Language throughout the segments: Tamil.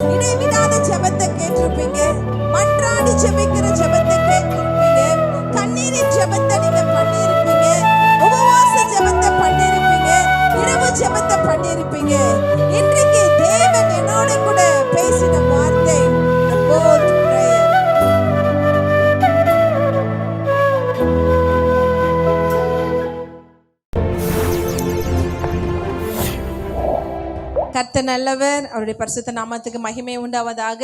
இடைவிடாத ஜெபத்தை கேட்டிருப்பீங்க, மன்றாடி ஜெபிக்கிற ஜெபத்தை கேட்டிருப்பீங்க, கண்ணீரின் ஜெபத்தை நீங்க பண்ணியிருப்பீங்க, உபவாச ஜெபத்தை பண்ணியிருப்பீங்க, இரவு ஜெபத்தை பண்ணியிருப்பீங்க. இன்றைக்கு தேவன் என்னோட கூட பேசின வார்த்தை bold prayer. கர்த்தர் நல்லவர், அவருடைய பரிசுத்த நாமத்துக்கு மகிமை உண்டாவதாக.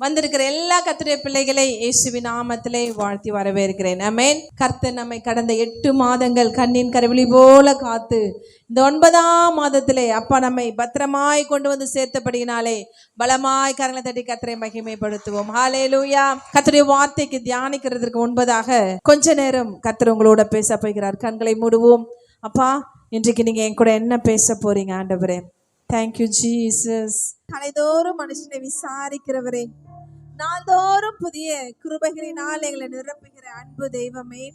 வந்திருக்கிற எல்லா கர்த்தருடைய பிள்ளைகளை இயேசுவின் நாமத்திலே வாழ்த்தி வரவேற்கிறேன். ஆமென். கர்த்தர் நம்மை கடந்த 8 மாதங்கள் கண்ணின் கருவிழி போல காத்து இந்த 9ஆம் மாதத்திலே அப்பா நம்மை பத்திரமாய் கொண்டு வந்து சேர்த்தபடியினாலே பலமாய் கரங்களை தட்டி கர்த்தரை மகிமைப்படுத்துவோம். ஹல்லேலூயா. கர்த்தருடைய வார்த்தைக்கு தியானிக்கிறதுக்கு முன்பதாக கொஞ்ச நேரம் கர்த்தர் உங்களோட பேச போகிறார். கண்களை மூடுவோம். அப்பா, இன்றைக்கு நீங்க என் கூட என்ன பேச போறீங்க ஆண்டவரே? Thank you Jesus. கலைதோறும் மனுஷனை விசாரிக்கிறவரே, நாள்தோறும் புதிய கிருபைகளினால் எங்களை நிரப்புகிற அன்பு தெய்வமே,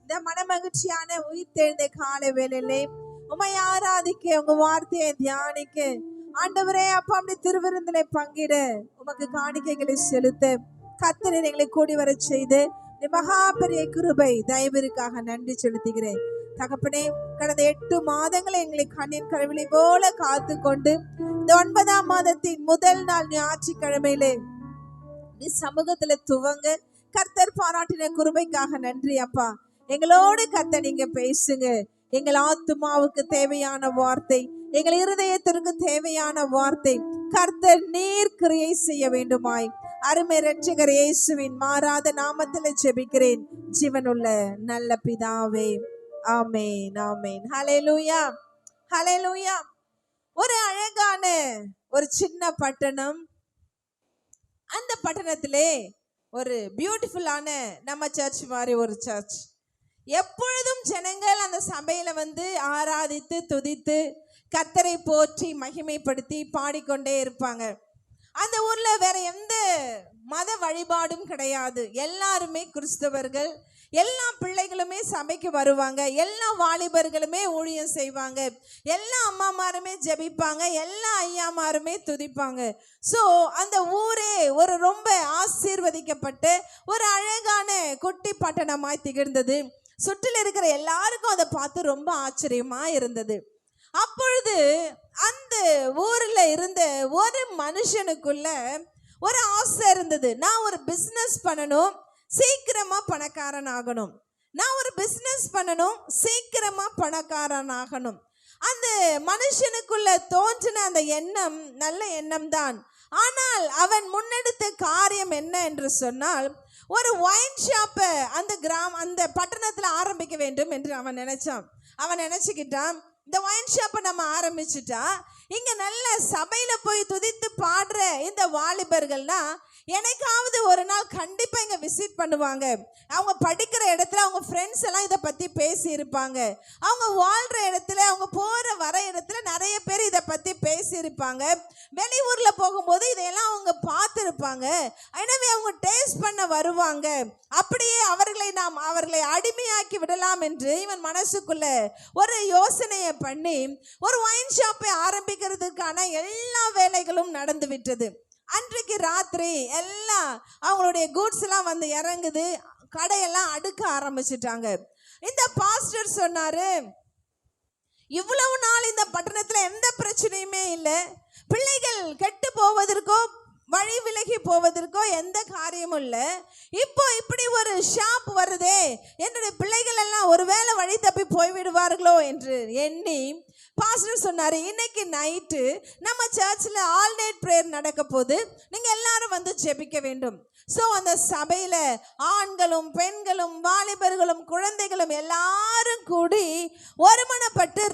இந்த மனமகிழ்ச்சியான உயிர் தெழுந்த காலை வேளையிலே உம்மை ஆராதிக்க, உங்க வார்த்தையை தியானிக்க ஆண்டவரே அப்பா அப்படி திருவிருந்திலே பங்கிட உமக்கு காணிக்கைகளை செலுத்த கர்த்தர் எங்களை கூடி வர செய்து மகா பெரிய கிருபை தயவிற்காக நன்றி செலுத்துகிறேன். தகப்பனே, கடந்த 8 மாதங்களை எங்களை கண்ணின் கருவிழி போல காத்து கொண்டு இந்த 9ஆம் மாதத்தின் முதல் நாள் ஞாயிற்றுக்கிழமையிலே நீ சமூகத்துல துவங்க கர்த்தர் பாராட்டின கிருபைக்காக நன்றி அப்பா. எங்களோடு கர்த்தர் நீங்க பேசுங்க. எங்கள் ஆத்துமாவுக்கு தேவையான வார்த்தை, எங்கள் இருதயத்திற்கு தேவையான வார்த்தை கர்த்தர் நீர் கிரியை செய்ய வேண்டுமாய் அருமை இரட்சகர் இயேசுவின் மாறாத நாமத்திலே ஜெபிக்கிறேன் ஜீவனுள்ள நல்ல பிதாவே. ஆமென், ஆமென். ஹல்லேலூயா, ஹல்லேலூயா. ஒரு அழகான ஒரு சின்ன பட்டணம். அந்த பட்டணத்திலே ஒரு பியூட்டிஃபுல்லான நம்ம சர்ச் மாதிரி ஒரு சர்ச். எப்பொழுதும் ஜனங்கள் அந்த சபையில வந்து ஆராதித்து துதித்து கர்த்தரை போற்றி மகிமைப்படுத்தி பாடிக்கொண்டே இருப்பாங்க. அந்த ஊர்ல வேற எந்த மத வழிபாடும் கிடையாது. எல்லாருமே கிறிஸ்தவர்கள். எல்லா பிள்ளைகளுமே சபைக்கு வருவாங்க. எல்லா வாலிபர்களுமே ஊழியம் செய்வாங்க. எல்லா அம்மாமாருமே ஜெபிப்பாங்க. எல்லா ஐயாமாருமே துதிப்பாங்க. ஸோ அந்த ஊரே ஒரு ரொம்ப ஆசீர்வதிக்கப்பட்டு ஒரு அழகான குட்டி பட்டணமாய் திகழ்ந்தது. சுற்றில் இருக்கிற எல்லாருக்கும் அதை பார்த்து ரொம்ப ஆச்சரியமா இருந்தது. அப்பொழுது அந்த ஊர்ல இருந்த ஒரு மனுஷனுக்குள்ள ஒரு ஆசை இருந்தது. நான் ஒரு பிசினஸ் பண்ணணும், சீக்கிரமா பணக்காரன் ஆகணும். நான் ஒரு பிசினஸ் பண்ணணும், சீக்கிரமா பணக்காரன் ஆகணும். அந்த மனுஷனுக்குள்ள தோன்றின அந்த எண்ணம் நல்ல எண்ணம் தான். ஆனால் அவன் முன்னெடுத்த காரியம் என்ன என்று சொன்னால், ஒரு ஒயின் ஷாப்பை அந்த பட்டணத்துல ஆரம்பிக்க வேண்டும் என்று அவன் நினைச்சான். அவன் நினைச்சுக்கிட்டான், இந்த ஒயின் ஷாப்பை நம்ம ஆரம்பிச்சுட்டா இங்க நல்ல சபையில போய் துதித்து பாடுற இந்த வாலிபர்கள்னா எனக்காவது ஒரு நாள் கண்டிப்பா இங்க விசிட் பண்ணுவாங்க. அவங்க படிக்கிற இடத்துல அவங்க ஃப்ரெண்ட்ஸ் எல்லாம் இதை பத்தி பேசி இருப்பாங்க. அவங்க வாழ்ற இடத்துல, அவங்க போற வர இடத்துல நிறைய பேர் இதை பத்தி பேசி இருப்பாங்க. வெளியூர்ல போகும்போது இதையெல்லாம் அவங்க பார்த்துருப்பாங்க. எனவே அவங்க டேஸ்ட் பண்ண வருவாங்க. அப்படியே அவர்களை அடிமையாக்கி விடலாம் என்று இவன் மனசுக்குள்ள ஒரு யோசனையை பண்ணி ஒரு ஒயின் ஷாப்பை ஆரம்பிக்கிறதுக்கான எல்லா வேலைகளும் நடந்து விட்டது. அன்றைக்கு ராத்திரி எல்லாம் அவங்களுடைய கூட்ஸ் எல்லாம் வந்து இறங்குது. கடையெல்லாம் அடுக்க ஆரம்பிச்சிட்டாங்க. இந்த பாஸ்டர் சொன்னாரு, இவ்வளவு நாள் இந்த பட்டணத்துல எந்த பிரச்சனையுமே இல்லை, பிள்ளைகள் கெட்டு போவதற்கோ வழி விலகி போவதற்கோ எந்த காரியமும் இல்லை. இப்போ இப்படி ஒரு ஷாப் வருதே, என்னுடைய பிள்ளைகள் எல்லாம் ஒருவேளை வழி தப்பி போய்விடுவார்களோ என்று எண்ணி பாஸ்டர் சொன்னாரு, இன்னைக்கு நைட்டு நம்ம சர்ச்சில் ஆல் நைட் ப்ரேயர் நடக்க போது, நீங்க எல்லாரும் வந்து ஜெபிக்க வேண்டும். ஸோ அந்த சபையில ஆண்களும் பெண்களும் வாலிபர்களும் குழந்தைகளும் எல்லாரும் கூடி ஒருமனப்பட்டு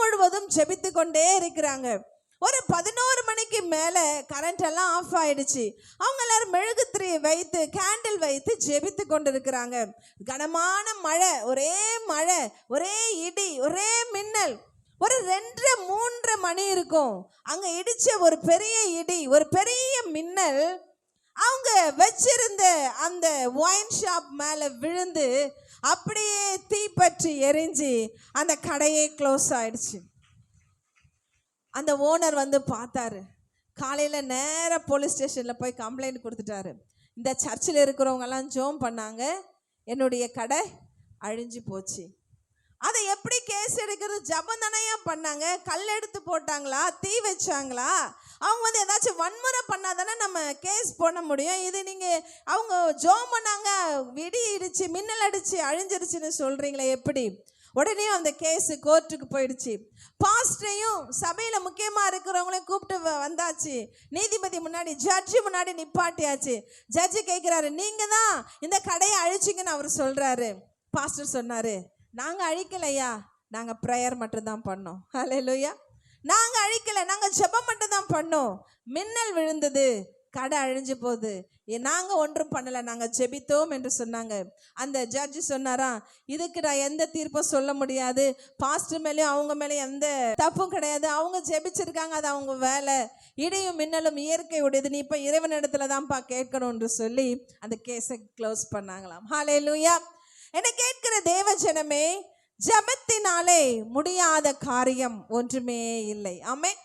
முழுவதும் ஜெபித்து கொண்டே இருக்கிறாங்க. ஒரு 11 மணிக்கு மேலே கரண்ட் எல்லாம் ஆஃப் ஆயிடுச்சு. அவங்க எல்லாரும் மெழுகுத்திரி வைத்து கேண்டில் வைத்து ஜெபித்து கொண்டு இருக்கிறாங்க. கனமான மழை, ஒரே இடி, ஒரே மின்னல். ஒரு 2-3 மணி இருக்கும். அங்க இடிச்ச ஒரு பெரிய இடி, ஒரு பெரிய மின்னல் அவங்க வச்சிருந்த அந்த ஒயின் ஷாப் மேல விழுந்து அப்படியே தீப்பற்றி எரிஞ்சு அந்த கடையே க்ளோஸ் ஆயிடுச்சு. அந்த ஓனர் வந்து பார்த்தாரு. காலையில் நேராக போலீஸ் ஸ்டேஷனில் போய் கம்ப்ளைண்ட் கொடுத்துட்டாரு. இந்த சர்ச்சில் இருக்கிறவங்கெல்லாம் ஜோம் பண்ணாங்க, என்னுடைய கடை அழிஞ்சு போச்சு. அதை எப்படி கேஸ் எடுக்கிறது? ஜபம் தானையா பண்ணாங்க? கல் எடுத்து போட்டாங்களா? தீ வச்சாங்களா? அவங்க வந்து ஏதாச்சும் வன்முறை பண்ணாதானே நம்ம கேஸ் போட முடியும். இது நீங்கள் அவங்க ஜோம் பண்ணாங்க, விடி இடிச்சு மின்னல் அடிச்சு அழிஞ்சிருச்சுன்னு சொல்கிறீங்களே எப்படி? உடனே அந்த கேஸு கோர்ட்டுக்கு போயிடுச்சு. பாஸ்டரையும் சபையில் முக்கியமாக இருக்கிறவங்களையும் கூப்பிட்டு வந்தாச்சு. நீதிபதி முன்னாடி, ஜட்ஜு முன்னாடி நிப்பாட்டியாச்சு. ஜட்ஜு கேட்குறாரு, நீங்கள் தான் இந்த கடையை அழிச்சிங்கன்னு அவர் சொல்கிறாரு. பாஸ்டர் சொன்னார், நாங்கள் அழிக்கலையா, நாங்கள் ப்ரேயர் மட்டும்தான் பண்ணோம். ஹல்லேலூயா. நாங்கள் அழிக்கலை, நாங்கள் ஜெபம் மட்டும்தான் பண்ணோம். மின்னல் விழுந்தது, கடை அழிஞ்சு போகுது, நாங்கள் ஒன்றும் பண்ணலை, நாங்கள் ஜெபித்தோம் என்று சொன்னாங்க. அந்த ஜட்ஜு சொன்னாரா, இதுக்கு நான் எந்த தீர்ப்பும் சொல்ல முடியாது. பாஸ்டர் மேலேயும் அவங்க மேலேயும் எந்த தப்பும் கிடையாது. அவங்க ஜெபிச்சிருக்காங்க, அது அவங்க வேலை. இடியும் மின்னலும் இயற்கை உடையது, நீ இப்போ இறைவனிடத்துல தான்ப்பா கேட்கணும் என்று சொல்லி அந்த கேஸை க்ளோஸ் பண்ணாங்களாம். ஹல்லேலூயா. என்னை கேட்கிற தேவ ஜனமே, ஜெபத்தினாலே முடியாத காரியம் ஒன்றுமே இல்லை. ஆமென்.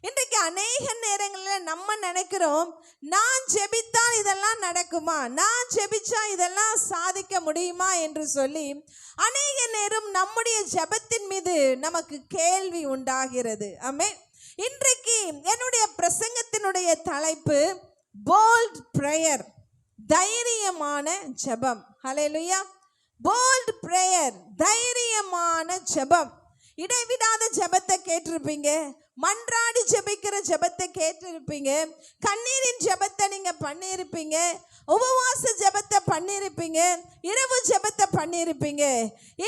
இன்றைக்கு அநேக நேரங்களில் நம்ம நினைக்கிறோம், நான் ஜெபித்தால் இதெல்லாம் நடக்குமா, நான் ஜெபிச்சா இதெல்லாம் சாதிக்க முடியுமா என்று சொல்லி அநேக நேரம் நம்முடைய ஜெபத்தின் மீது நமக்கு கேள்வி உண்டாகிறது. ஆமென். இன்றைக்கு என்னுடைய பிரசங்கத்தினுடைய தலைப்பு போல்ட் பிரேயர், தைரியமான ஜெபம். ஹல்லேலூயா. போல்ட் பிரேயர், தைரியமான ஜெபம். இடைவிடாத ஜெபத்தை கேட்டிருப்பீங்க, மன்றாடி ஜெபிக்கிற ஜெபத்தை கேட்டிருப்பீங்க, கண்ணீரின் ஜெபத்தை நீங்க பண்ணியிருப்பீங்க, உபவாச ஜெபத்தை பண்ணியிருப்பீங்க, இரவு ஜெபத்தை பண்ணியிருப்பீங்க.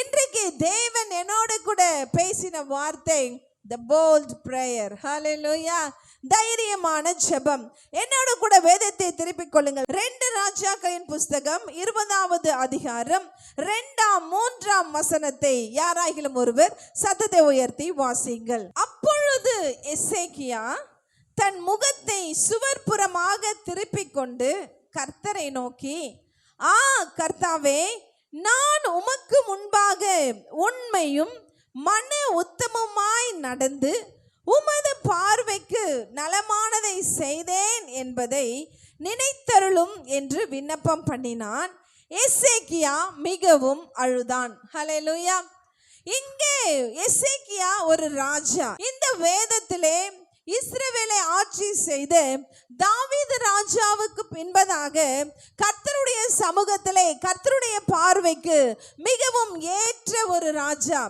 இன்றைக்கு தேவன் என்னோட கூட பேசின வார்த்தை the bold prayer. Hallelujah. தைரியமான ஜெபம். என்னோட கூட வேதத்தை திருப்பிக் கொள்ளுங்கள். 2 ராஜாக்களின் புஸ்தகம் 20வது அதிகாரம் 2-3 வசனத்தை யாராகிலும் ஒருவர் சத்தத்தை உயர்த்தி வாசிங்கள். அப்பொழுது எசேக்கியா தன் முகத்தை சுவர்புறமாக திருப்பிக் கொண்டு கர்த்தரை நோக்கி, கர்த்தாவே, நான் உமக்கு முன்பாக உண்மையும் மன உத்தமமாய் நடந்து உமது பார்வைக்கு நலமானதை செய்தேன் என்பதை நினைத்தருளும் என்று விண்ணப்பம் பண்ணினான். எசேக்கியா மிகவும் அழுதான். ஹல்லேலூயா. இங்கே எசேக்கியா ஒரு ராஜா. இந்த வேதத்திலே இஸ்ரவேலை ஆட்சி செய்த தாவீது ராஜாவுக்கு பின்பதாக கர்த்தருடைய சமூகத்திலே கர்த்தருடைய பார்வைக்கு மிகவும் ஏற்ற ஒரு ராஜா,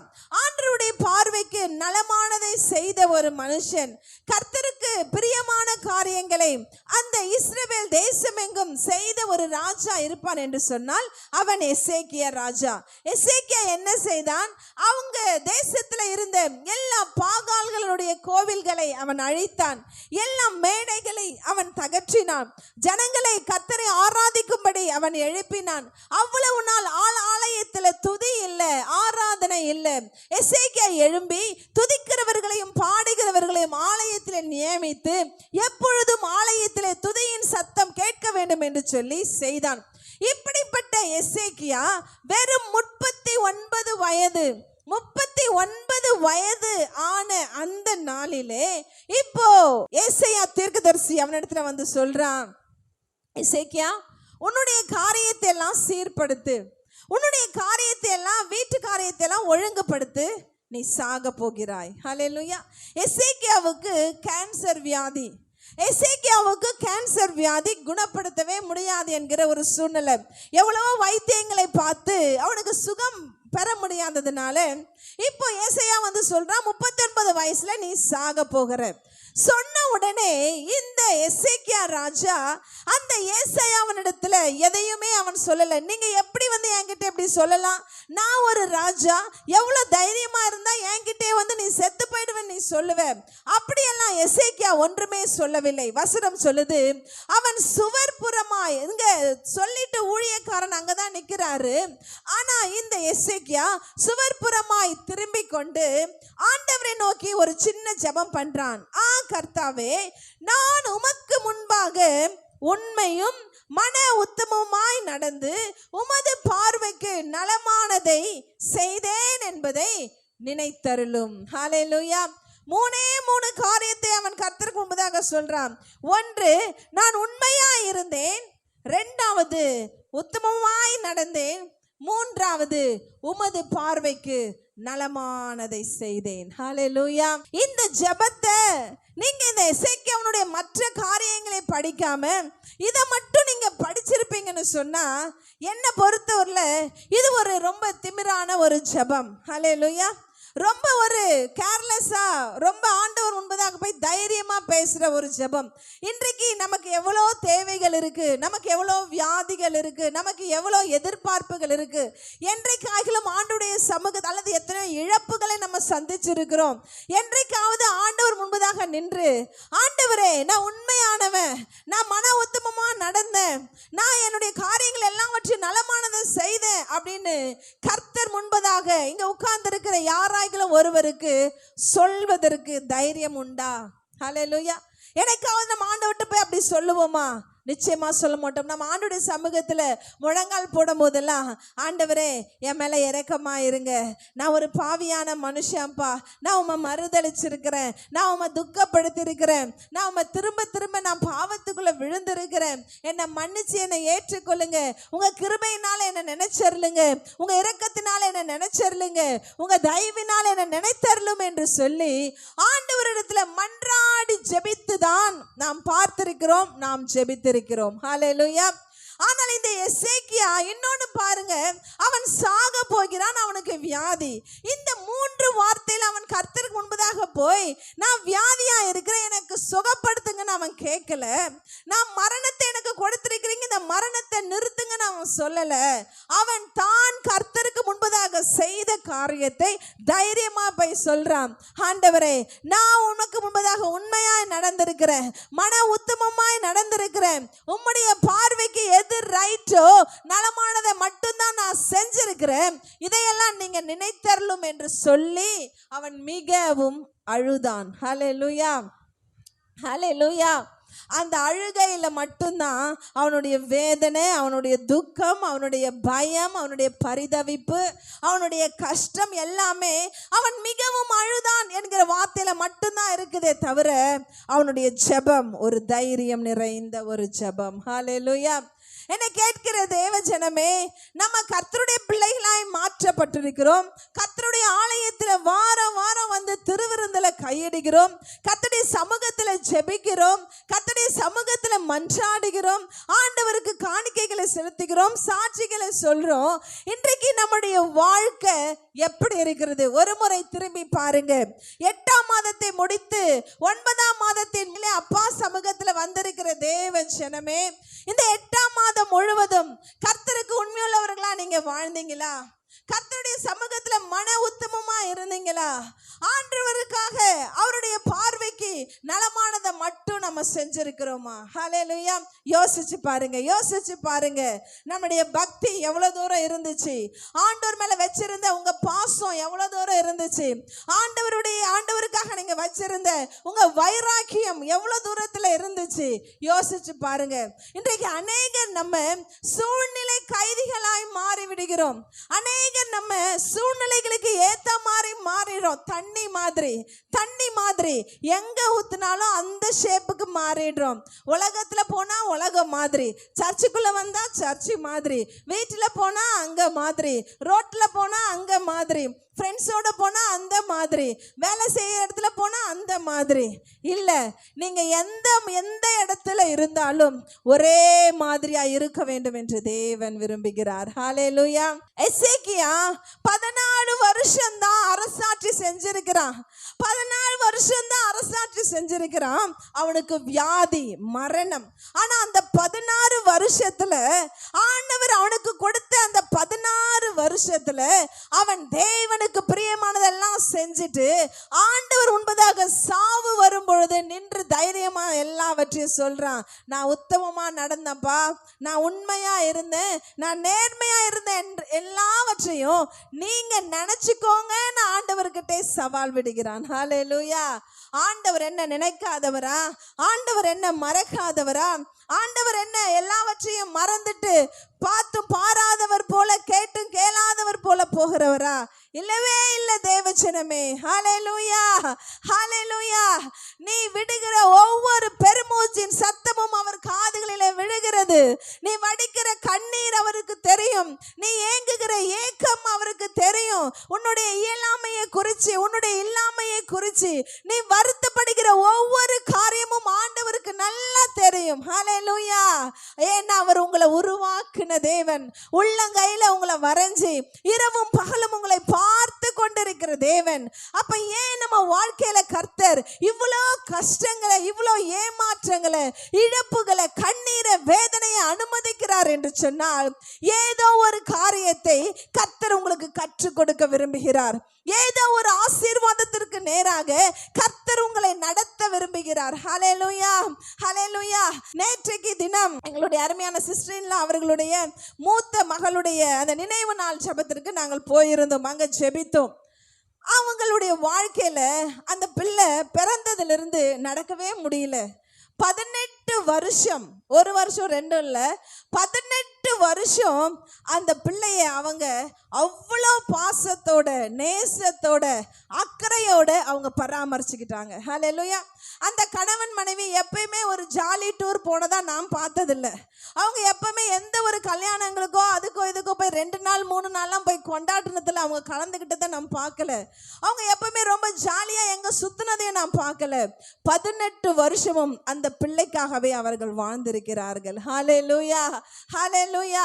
ஆண்டவருடைய பார்வைக்கு நலமானதை செய்த ஒரு மனுஷன், கர்த்தருக்கு பிரியமான காரியங்களை அந்த இஸ்ரவேல் தேசமெங்கும் செய்த ஒரு ராஜா இருப்பான் என்று சொன்னால் அவன் எசேக்கியா ராஜா. எசேக்கியா என்ன செய்தான்? அவங்க தேசத்துல இருந்த எல்லா பாகால்களுடைய கோவில்களை அவன் அழித்தான், எல்லா மேடைகளை அவன் தகற்றினான், ஜனங்களை கர்த்தரை ஆராதிக்கும்படி அவன் எழுப்பினான். அவ்வளவு நாள் ஆலயத்தில் துதி இல்லை, ஆராதனை இல்லை. எசேக்கியா எழும்பி துதிக்கிறவர்களையும் பாடுகிறவர்களையும் ஆலயத்தில் நியமித்து எப்பொழுதும் ஆலயத்திலே துதியின் சத்தம் கேட்க வேண்டும் என்று சொல்லி செய்தான். இப்படிப்பட்ட எசேக்கியா வெறும் 39 வயது, 39 வயது ஆன அந்த நாளிலே இப்போ ஏசாயா தீர்க்கதரிசி அவனிடத்துல வந்து சொல்றான், எசேக்கியா, உன்னுடைய காரியத்தை எல்லாம் சீர்படுத்து, உன்னுடைய காரியத்தை எல்லாம் வீட்டு காரியத்தை எல்லாம் ஒழுங்குபடுத்து, நீ சாக போகிறாய். ஹல்லேலூயா. எசேக்கியாவுக்கு கேன்சர் வியாதி. எசேக்கியாவுக்கு கேன்சர் வியாதி குணப்படுத்தவே முடியாது என்கிற ஒரு சூழ்நிலை. எவ்வளவோ வைத்தியங்களை பார்த்து அவனுக்கு சுகம் பெற முடியாததுனால இப்போ ஏசாயா வந்து சொல்றான், 39 வயசுல நீ சாக போகிற. சொன்ன உடனே இந்த எசேக்கியா ராஜா அந்த ஏசாயாவினிடத்துல எதையுமே அவன் சொல்லல. நீங்க எப்படி வந்து என்கிட்ட எப்படி சொல்லலாம்? நான் ஒரு ராஜா, எவ்வளவு தைரியமா இருந்தா என்கிட்ட வந்து நீ செத்து போயிடுவேன் நீ சொல்லுவ? அப்படியெல்லாம் எசேக்கியா ஒன்றுமே சொல்லவில்லை. வசனம் சொல்லுது, அவன் சுவர்புறமாய், இங்க சொல்லிட்டு ஊழியக்காரன் அங்கதான் நிக்கிறாரு, ஆனா இந்த எசேக்கியா சுவர்புறமாய் திரும்பி கொண்டு ஆண்டவரை நோக்கி ஒரு சின்ன ஜெபம் பண்றான். கர்த்தாவே, நான் உமக்கு முன்பாக உண்மையும் மன உத்தமமாய் நடந்து உமது பார்வைக்கு நலமானதை செய்தேன் என்பதை நினைத்தருளும். ஹல்லேலூயா. மூணு காரியத்தை அவன் கர்த்தருக்கு முன்பதாக சொல்றான். ஒன்று, நான் உண்மையாய் இருந்தேன். இரண்டாவது, உத்தமமாய் நடந்தேன். மூன்றாவது, உமது பார்வைக்கு நலமானதை செய்தேன். ஹல்லேலூயா. இந்த ஜெபத்தை நீங்க இந்த எசேக்கியாவுடைய மற்ற காரியங்களை படிக்காம இதை மட்டும் நீங்க படிச்சிருப்பீங்கன்னு சொன்னா என்ன பொறுத்தவரையில இது ஒரு ரொம்ப திமிரான ஒரு ஜெபம். ஹல்லேலூயா. ரொம்ப ஒரு கேர்லெஸ்ஸா, ரொம்ப ஆண்டவர் முன்பதாக போய் தைரியமா பேசுற ஒரு ஜெபம். இன்றைக்கு நமக்கு எவ்வளோ தேவைகள் இருக்கு, நமக்கு எவ்வளோ வியாதிகள் இருக்கு, நமக்கு எவ்வளோ எதிர்பார்ப்புகள் இருக்கு. என்றைக்காகிலும் ஆண்டவருடைய சமூகத்தை அல்லது எத்தனையோ இழப்புகளை நம்ம சந்திச்சிருக்கிறோம். என்றைக்காவது ஆண்டவர் முன்பதாக நின்று, ஆண்டவரே நான் உண்மையானவன், நான் மன உத்தமமா நடந்தேன், நான் என்னுடைய காரியங்கள் எல்லாவற்றையும் நலமானதை செய்தேன் அப்படின்னு கர்த்தர் முன்பதாக இங்க உட்கார்ந்து இருக்கிற யாராய் ஒருவருக்கு சொல்வதற்கு தைரியம் உண்டா? ஹல்லேலூயா. எனக்காவது நம்ம ஆண்டவர்கிட்ட போய் அப்படி சொல்லுவோமா? நிச்சயமா சொல்ல மாட்டோம். நம்ம ஆண்டவருடைய சமூகத்துல முழங்கால் போடும் போதெல்லாம், ஆண்டவரே என் மேல இரக்கமா இருங்க, நான் ஒரு பாவியான மனுஷன்ப்பா, நான் உம்மை மறுதளிச்சிருக்கிறேன், நான் உம்மை துக்கப்படுத்தி இருக்கிறேன், நான் உம்மை திரும்ப திரும்ப நான் பாவத்துக்குள்ள விழுந்திருக்கிறேன், என்னை மன்னிச்சு என்னை ஏற்றுக்கொள்ளுங்க, உங்க கிருபையினால என்னை நினைச்சருளுங்க, உங்க இரக்கத்தினால என்னை நினைச்சருளுங்க, உங்க தயவினால என்னை நினைத்தருளும் என்று சொல்லி ஆண்டவரிடத்துல மன்றாடி ஜெபித்துதான் நாம் பார்த்திருக்கிறோம், நாம் ஜெபித்திருக்கிறோம். ஹல்லேலூயா. ஆனால் இந்த எசேக்கியா இன்னொன்னு பாருங்க, அவன் சாக போகிறான், அவனுக்கு வியாதி. இந்த 3 வார்த்தையில் அவன் கர்த்தருக்கு முன்பதாக போய், நான் வியாதியா இருக்கிறேன், எனக்கு சுகப்படுத்துங்கன்னு அவன் கேட்கல. நான் மரணத்தை எனக்கு கொடுத்திருக்கிறீங்க, இந்த மரணத்தை நிறுத்துங்கன்னு அவன் சொல்லல. அவன் தான் கர்த்தருக்கு முன்பதாக செய்த காரியத்தை தைரியமா போய் சொல்றான். ஆண்டவரே நான் உனக்கு முன்பதாக உண்மையாய் நடந்திருக்கிறேன், மன உத்தமமாய் நடந்திருக்கிறேன், உம்முடைய பார்வைக்கு எது ரைட்டோ நலமானதை மட்டும்தான் நான் செஞ்சிருக்கிறேன், இதையெல்லாம் நீங்க நினைத்தருளும் என்று சொல்லி அவன் மிகவும் அழுதான். ஹல்லேலூயா. ஹல்லேலூயா. அந்த அழுகையில மட்டும்தான் அவனுடைய வேதனை, அவனுடைய துக்கம், அவனுடைய பயம், அவனுடைய பரிதவிப்பு, அவனுடைய கஷ்டம் எல்லாமே அவன் மிகவும் அழுதான் என்கிற வார்த்தையில மட்டும்தான் இருக்குதே தவிர அவனுடைய ஜெபம் ஒரு தைரியம் நிறைந்த ஒரு ஜெபம். ஹல்லேலூயா. என்னை கேட்கிற தேவ ஜனமே, நம்ம கர்த்தருடைய பிள்ளைகளாய் மாற்றப்பட்டிருக்கிறோம். கர்த்தருடைய ஆலயத்தில் வாரம் வாரம் வந்து திருவிருந்தில் கையடிக்கிறோம், கர்த்தருடைய சமூகத்தில் ஜெபிக்கிறோம், கர்த்தருடைய சமூகத்தில் மன்றாடுகிறோம், ஆண்டவருக்கு காணிக்கைகளை செலுத்துகிறோம், சாட்சிகளை சொல்றோம். இன்றைக்கு நம்முடைய வாழ்க்கை எப்படி இருக்கிறது? ஒரு முறை திரும்பி பாருங்க. 8ஆம் மாதத்தை முடித்து 9ஆம் மாதத்தின் மேலே அப்பா சமூகத்தில் வந்திருக்கிற தேவ ஜனமே, இந்த 8ஆம் மாதம் முழுவதும் கர்த்தருக்கு உண்மையுள்ளவர்களா நீங்க வாழ்ந்தீங்களா? கர்த்தருடைய சமூகத்துல மன உத்தமமா இருந்தீங்களா? ஆண்டவருக்காக அவருடைய பார்வைக்கு நலமானதை மட்டும் நம்ம செஞ்சிருக்கிறோமா? ஹல்லேலூயா. யோசிச்சு பாருங்க, யோசிச்சு பாருங்க. நம்முடைய பக்தி எவ்வளவு தூரம் இருந்துச்சு, ஆண்டவர் மேல வச்சிருந்த உங்க பாசம் எவ்வளவு தூரம் இருந்துச்சு, ஆண்டவருக்காக நீங்க வச்சிருந்த உங்க வைராக்கியம் எவ்வளவு தூரத்துல இருந்துச்சு, யோசிச்சு பாருங்க. இன்றைக்கு அநேகர் நம்ம சூழ்நிலை கைதிகளாய் மாறி விடுகிறோம். அநேகர் நம்ம சூழ்நிலைகளுக்கு ஏத்த மாதிரி மாறிடும். தண்ணி மாதிரி எங்க ஊத்துனாலும் அந்த ஷேப்புக்கு மாறிடுறோம். உலகத்துல போனா உலகம் மாதிரி, சர்ச்சுக்குள்ள வந்தா சர்ச்சு மாதிரி, வீட்டுல போனா அங்க மாதிரி, ரோட்ல போனா அங்க மாதிரி, ஃப்ரெண்ட்ஸோட போனா அந்த மாதிரி, வேலை செய்யற இடத்துல போனா அந்த மாதிரி இல்ல. நீங்க எந்த இடத்துல இருந்தாலும் ஒரே மாதிரியா இருக்க வேண்டும் என்று தேவன் விரும்புகிறார். ஹல்லேலூயா. எசேக்கியா 14 வருஷம் தான் அரசாட்சி செஞ்சிருக்கிறான். 14 வருஷம் தான் அரசாட்சி செஞ்சிருக்கிறான். அவனுக்கு வியாதி, மரணம். ஆனா அந்த 16 வருஷத்துல ஆண்டவர் அவனுக்கு கொடுத்த அந்த 16 வருஷத்துல அவன் தேவனுக்கு பிரியமானதெல்லாம் செஞ்சுட்டு ஆண்டவர் முன்பதாக சாவு வரும் பொழுது நின்று தைரியமா எல்லாவற்றையும் சொல்றான். நான் உத்தமமா நடந்தப்பா, நான் உண்மையா இருந்தேன், நான் நேர்மையா இருந்தேன், எல்லாவற்றையும் நீங்க நினைச்சுக்கோங்கன்னு ஆண்டவர்கிட்ட சவால் விடுகிறான். ஹல்லேலூயா. ஆண்டவர் என்ன நினைக்காதவரா? ஆண்டவர் என்ன மறக்காதவரா? ஆண்டவர் என்ன எல்லாவற்றையும் மறந்துட்டு பார்த்தும் பாராதவர் போல கேட்டும் கேளாதவர் போல போகிறவரா? இல்லவே இல்லை தேவஜனமே. ஹல்லேலூயா, ஹல்லேலூயா. நீ விடுகிற ஒவ்வொரு பெருமூச்சின் சத்தமும் அவர் காதுகளிலே விழுகிறது. நீ வடிக்கிற கண்ணீர் அவருக்கு தெரியும். நீ ஏங்குகிற ஏக்கம் அவருக்கு தெரியும். உன்னுடைய இயலாமையை குறித்து, உன்னுடைய இல்லாமையை குறித்து நீ வருத்தப்படுகிற ஒவ்வொரு காரியமும் ஆண்டவருக்கு நல்லா தெரியும். ஹல்லேலூயா. ஏன்னா அவர் உங்களை உருவாக்குன தேவன். உள்ளங்கையில உங்களை வரைஞ்சி இரவும் பகலும் உங்களை பார்த்து கொண்டிருக்கிற தேவன். அப்ப ஏன் நம்ம வாழ்க்கையில கர்த்தர் இவ்வளோ கஷ்டங்களை, இவ்வளோ ஏமாற்றங்களை, இழப்புகளை, கண்ணீரை, வேதனையை அனுமதிக்கிறார் என்று சொன்னால், ஏதோ ஒரு காரியத்தை கர்த்தர் உங்களுக்கு கற்றுக் கொடுக்க விரும்புகிறார். ஏதோ ஒரு ஆசீர்வாதத்திற்கு நேராக கர்த்தர் உங்களை நடத்த விரும்புகிறார். ஹல்லேலூயா, ஹல்லேலூயா. நேற்றைக்கு தினம் எங்களுடைய அருமையான சிஸ்டர் அவர்களுடைய மூத்த மகளுடைய அந்த நினைவு நாள் ஜெபத்திற்கு நாங்கள் போயிருந்தோம். அங்க ஜெபித்தோம். அவங்களுடைய வாழ்க்கையில அந்த பிள்ளை பிறந்ததிலிருந்து நடக்கவே முடியல. 18 வருஷம், ஒரு வருஷம் ரெண்டும் இல்லை, 18 வருஷம் அந்த பிள்ளைய அவங்க அவ்வளோ பாசத்தோட, நேசத்தோட, அக்கறையோட அவங்க பராமரிச்சுக்கிட்டாங்க. ஹல்லேலூயா. அந்த கணவன் மனைவி எப்பயுமே ஒரு ஜாலி டூர் போனதா நான் பார்த்ததில்லை. அவங்க எப்பவுமே எந்த ஒரு கல்யாணங்களுக்கோ அதுக்கோ இதுக்கோ போய் 2 நாள் 3 நாள்லாம் போய் கொண்டாடுறதுல அவங்க கலந்துக்கிட்டதை நான் பார்க்கல. அவங்க எப்பவுமே ரொம்ப ஜாலியாக எங்கே சுத்தினதையும் நான் பார்க்கல. 18 வருஷமும் அந்த பிள்ளைக்காகவே அவர்கள் வாழ்ந்திருக்கிறார்கள். ஹல்லேலூயா, ஹல்லேலூயா.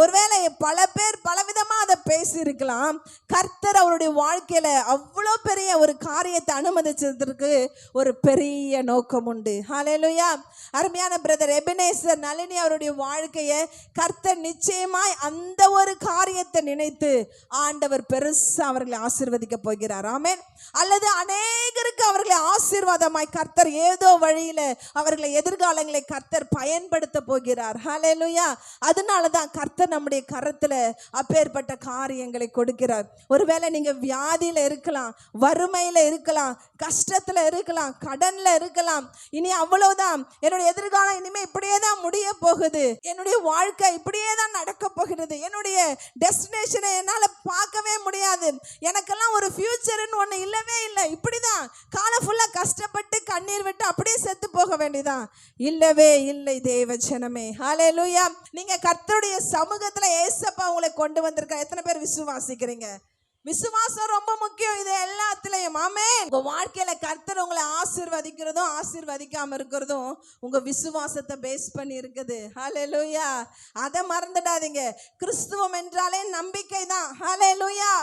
ஒருவேளை பல பேர் பலவிதமா அதை பேசியிருக்கலாம். கர்த்தர் அவருடைய வாழ்க்கையில அவ்வளோ பெரிய ஒரு காரியத்தை அனுமதிச்சதற்கு ஒரு பெரிய நோக்கம் உண்டு. ஹல்லேலூயா. அருமையான பிரதர் எபனேசர் நளினி அவருடைய வாழ்க்கையை கர்த்தர் நிச்சயமாய் அந்த ஒரு காரியத்தை நினைத்து ஆண்டவர் பெருசா அவர்களை ஆசீர்வதிக்க போகிறார். ஆமென். அல்லது அநேகருக்கு அவர்களை ஆசீர்வாதமாய் கர்த்தர் ஏதோ வழியில அவர்களை எதிர்காலங்களை கர்த்தர் பயன்படுத்த போகிறார். ஹல்லேலூயா. அதனால தான் கர்த்தர் நம்முடைய கரத்துல அப்பேற்பட்ட காரியங்களை கொடுக்கிறார். ஒருவேளை நீங்க வியாதியில இருக்கலாம், வறுமையில இருக்கலாம், கஷ்டத்துல இருக்கலாம், கடன்ல இருக்கலாம். இனி அவ்வளவுதான், என்னுடைய எதிர்காலம் இனிமே இப்படியே தான் முடிய போகுது, என்னுடைய வாழ்க்கை இப்படியே தான் நடக்க போகிறது, என்னுடைய டெஸ்டினேஷனை என்னால பார்க்கவே முடியாது, எனக்கெல்லாம் ஒரு ஃபியூச்சர்னு ஒண்ணு இல்லவே இல்லை, இப்படிதான் காலம் ஃபுல்லா கஷ்டப்பட்டு கண்ணீர் விட்டு அப்படியே செத்து போக வேண்டியதான். இல்லவே இல்லை தேவ ஜனமே. ஹல்லேலூயா. நீங்க கர்த்தருடைய சமூகத்துல ஏசப்பா உங்களை கொண்டு வந்திருக்க எத்தனை பேர் விசுவாசிக்கிறீங்க? விசுவாசம் ரொம்ப முக்கியம் இது எல்லாத்துலயும். ஆமென். உங்க வாழ்க்கையில கர்த்தர் உங்களை ஆசீர்வதிக்கிறதும் ஆசீர்வதிக்காம இருக்கிறதும் உங்க விசுவாசத்தை பேஸ் பண்ணி இருக்குது. ஹல்லேலூயா. அதை மறந்துடாதீங்க. கிறிஸ்துவம் என்றாலே நம்பிக்கை தான். ஹல்லேலூயா.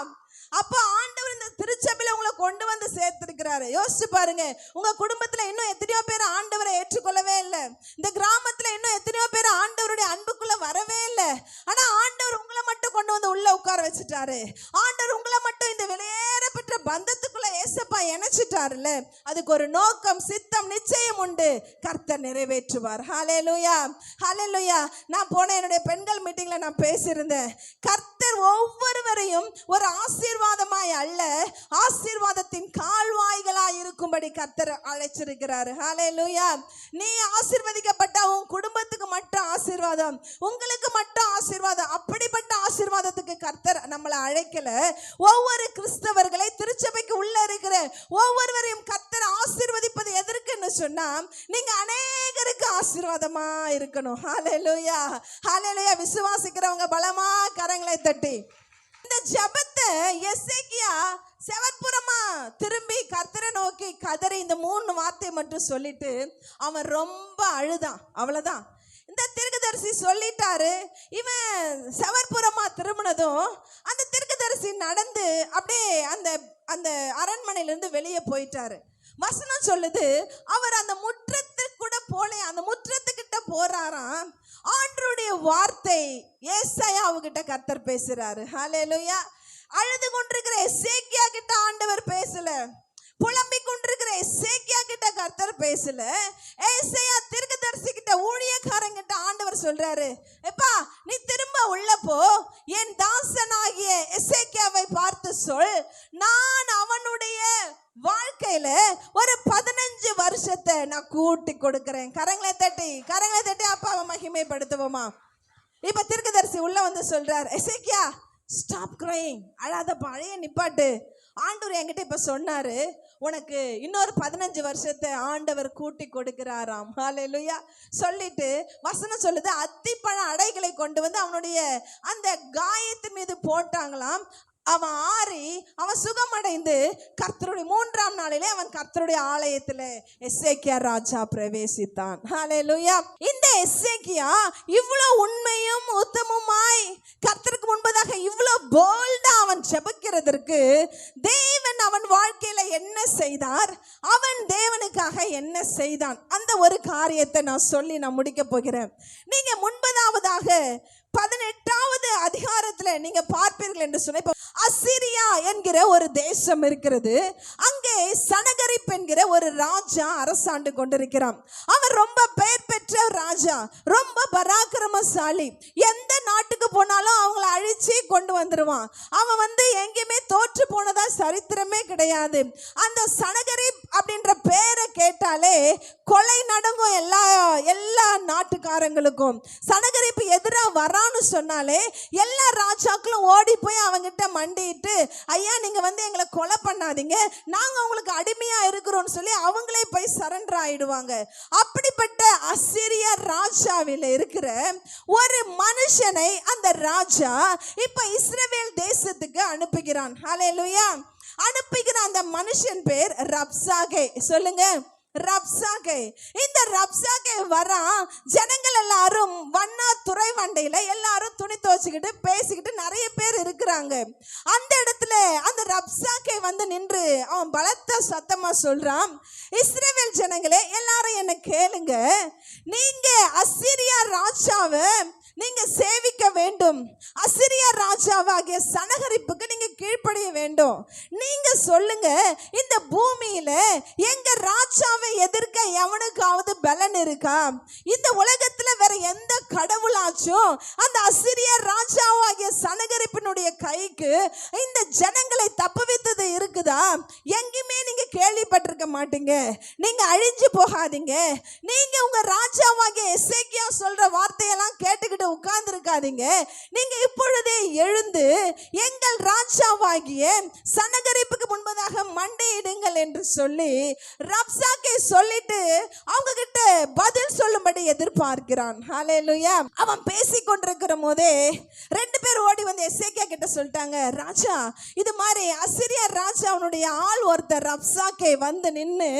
அப்ப ஆண்டவர் இந்த திருச்சபையில உங்களை கொண்டு வந்து சேர்த்திருக்கிறாரு. யோசிச்சு பாருங்க, உங்க குடும்பத்துல இன்னும் எத்தனையோ பேர் ஆண்டவரை ஏற்றுக்கொள்ளவே இல்லை. இந்த கிராமத்துல இன்னும் எத்தனையோ பேர் ஆண்டவருடைய அன்புக்குள்ள வரவே இல்லை. ஆனா ஆண்டவர் உங்களை மட்டும் கொண்டு வந்து உள்ள உட்கார வச்சுட்டாரு. ஆண்டவர் உங்களை மட்டும் இந்த வெளியேற பெற்ற பந்தத்துக்குள்ள ஏசப்பா இணைச்சிட்டாருல்ல, அதுக்கு ஒரு நோக்கம், சித்தம் நிச்சயம் உண்டு. கர்த்தர் நிறைவேற்றுவார். ஹல்லேலூயா, ஹல்லேலூயா. நான் போன என்னுடைய பெண்கள் மீட்டிங்ல நான் பேசியிருந்தேன். கர்த்தர் ஒவ்வொருவரையும் ஒரு ஆசீர்வாதமாய் அல்ல, ஆசீர்வாதத்தின் கால்வாய்களாய் இருக்கும்படி கர்த்தர் அழைச்சிருக்கிறார். ஹல்லேலூயா. நீ ஆசீர்வதிக்கப்பட்ட உன் குடும்பத்துக்கு மட்டும் ஆசீர்வாதம், உங்களுக்கு மட்டும் ஆசீர்வாதம், அப்படிப்பட்ட ஆசீர்வாதத்துக்கு கர்த்தர் நம்மளை அழைக்கல. ஒவ்வொரு கிறிஸ்தவர்களை திருச்சபைக்கு உள்ள இருக்கிற ஒவ்வொருவரையும் கர்த்தர் ஆசீர்வதிப்பது எதற்குன்னு சொன்னா, நீங்க அநேகருக்கு ஆசீர்வாதமா இருக்கணும். ஹல்லேலூயா, ஹல்லேலூயா. விசுவாசிக்கிறவங்க பலமா கரங்களை தட்டி இந்த ஜெபத்தை எசேக்கியா செவற்புறமா திரும்பி கர்த்தரை நோக்கி கதறி இந்த 3 வார்த்தை மட்டும் சொல்லிட்டு அவன் ரொம்ப அழுதான். அவ்வளவுதான். இந்த தீர்க்கதரிசி சொல்லிட்டாரு. இவன் செவற்புறமா திரும்பினதும் அந்த தீர்க்கதரிசி நடந்து அப்படியே அந்த அரண்மனையிலிருந்து வெளியே போயிட்டாரு. வசனம் சொல்லுது, அவர் அந்த முற்றத்துக்கு கூட போல, அந்த முற்றத்துக்கிட்ட போறாராம். ஆண்டவருடைய வார்த்தை ஏசாயாவுகிட்ட கர்த்தர் பேசுறாரு. ஹல்லேலூயா. அழுது கொண்டிருக்கிற எசேக்கியா கிட்ட ஆண்டவர் பேசல, புலம்பிக் கொண்டிருக்கிற எசேக்கியா கிட்ட கர்த்தர் பேசல. ஏசாயா தீர்க்கதரிசி கிட்ட, ஊழியக்காரங்கிட்ட ஆண்டவர் சொல்றாரு, எப்பா நீ திரும்ப உள்ள போ, என் தாசனாகிய எசேக்கியாவை பார்த்து சொல், நான் அவனுடைய வாழ்க்கையில ஒரு 15 வருஷத்தை நான் கூட்டி கொடுக்கிறேன். கரங்களை தட்டி அப்பாவை மகிமைப்படுத்துவோமா? இப்ப தீர்க்கதரிசி உள்ள வந்து சொல்றார், எசேக்கியா ஸ்டாப் கிரைங், அழாத பழைய நிப்பாட்டு. ஆண்டவர் என்கிட்ட இப்ப சொன்னாரு, உனக்கு இன்னொரு 15 வருஷத்தை ஆண்டவர் கூட்டி கொடுக்கிறாராம். ஹல்லேலூயா. சொல்லிட்டு வசனம் சொல்லுது, அத்திப்பழ அடைகளை கொண்டு வந்து அவனுடைய அந்த காயத்தின் மீது போட்டாங்களாம். அவன் ஆறி அவன் சுகமடைந்து கர்த்தருடைய 3ஆம் நாளிலே அவன் கர்த்தருடைய ஆலயத்தில் எசேக்கியா ராஜா பிரவேசித்தான். ஹல்லேலூயா. இந்த எசேக்கியா இவ்வளவு உண்மையும் உத்தமமாய் கர்த்தருக்கு முன்பதாக இவ்வளவு போல்டா அவன் ஜெபிக்கிறதற்கு தேவன் அவன் வாழ்க்கையில என்ன செய்தார், அவன் தேவனுக்காக என்ன செய்தான், அந்த ஒரு காரியத்தை நான் சொல்லி நான் முடிக்க போகிறேன். நீங்க முன்பதாவதாக 18வது அதிகாரத்துல நீங்க பார்ப்பீர்கள் என்று சொன்ன, அசிரியா என்கிற ஒரு தேசம் இருக்கிறது. அங்கே சனகரிப் என்கிற ஒரு ராஜா அரசாண்டு கொண்டிருக்கிறான். அவன் ரொம்ப பெயர் பெற்ற ராஜா, ரொம்ப பராக்கிரமசாலி. எந்த நாட்டுக்கு போனாலும் அவங்கள அழிச்சு கொண்டு வந்துருவான். அவன் எங்கேயுமே தோற்று போனதா சரித்திரமே கிடையாது. அந்த சனகரிப் அப்படின்ற பேரை கேட்டாலே கொலை நடங்கும் எல்லா நாட்டுக்காரங்களுக்கும். சனகரிப்பு எதிராக வரான்னு சொன்னாலே எல்லா ராஜாக்களும் ஓடி போய் அவங்கிட்ட மண்டிட்டு, ஐயா நீங்க எங்களை கொலை பண்ணாதீங்க, நாங்க உங்களுக்கு அடிமையா இருக்கிறோம்னு சொல்லி அவங்களே போய் சரண்டர் ஆயிடுவாங்க. அப்படிப்பட்ட அசிரிய ராஜாவில் இருக்கிற ஒரு மனுஷனை அந்த ராஜா இப்ப இஸ்ரவேல் தேசத்துக்கு அனுப்புகிறான். ஹல்லேலூயா. அனுப்புகிற அந்த மனுஷன் பேர் ரப்சாகே. சொல்லுங்க, ரப்சாகே. இந்த ரப்சாகே வரா, ஜனங்கள் எல்லாரும் வண்ணா துறை வண்டையில எல்லாரும் துணி துவச்சுக்கிட்டு பேசிக்கிட்டு நிறைய பேர் இருக்கிறாங்க. அந்த இடத்துல அந்த ரப்சாகே நின்று அவன் பலத்த சத்தமா சொல்றான், இஸ்ரவேல் ஜனங்களே எல்லாரும் என்ன கேளுங்க, நீங்க அசிரியா ராஜாவை நீங்க சேவிக்க வேண்டும், அசிரியா ராஜாவாகிய சனகரிப்புக்கு நீங்க கீழ்ப்படிய வேண்டும். நீங்க சொல்லுங்க, இந்த பூமியில எங்க ராஜாவை எதிர்க்க எவனுக்காவது பலன் இருக்கா? இந்த உலகத்துல வேற எந்த கடவுளாச்சும் அந்த அசிரியா ராஜாவாகிய சனகரிப்பினுடைய கைக்கு இந்த ஜனங்களை தப்புவித்தது இருக்குதா? எங்கேயுமே நீங்க கேள்விப்பட்டிருக்க மாட்டீங்க. நீங்க அழிஞ்சு போகாதீங்க. நீங்க உங்க ராஜாவாகிய எசேக்கியா சொல்ற வார்த்தையெல்லாம் கேட்டுக்கிட்டு உட்கார்ந்து இருக்காதீங்க. நீங்க இப்பொழுதே எழுந்து எங்கள் ராஜாவாகிய சனகரிப்புக்கு முன்பதாக மண்டையிடுங்கள் என்று சொல்லி ரப்சாக்கே சொல்லிட்டு அவங்க கிட்ட பதில் சொல்லும்படி எதிர்பார்க்கிறான். ஹல்லேலூயா. அவன் பேசிக் கொண்டிருக்கிற போதே 2 பேர் ஓடி வந்து எசேக்கியா கிட்ட சொல்லிட்டாங்க, ராஜா இது மாதிரி அசிரியா ராஜா அவனுடைய ஆள் ஒருத்தர் ரப்சாக்கே நின்னு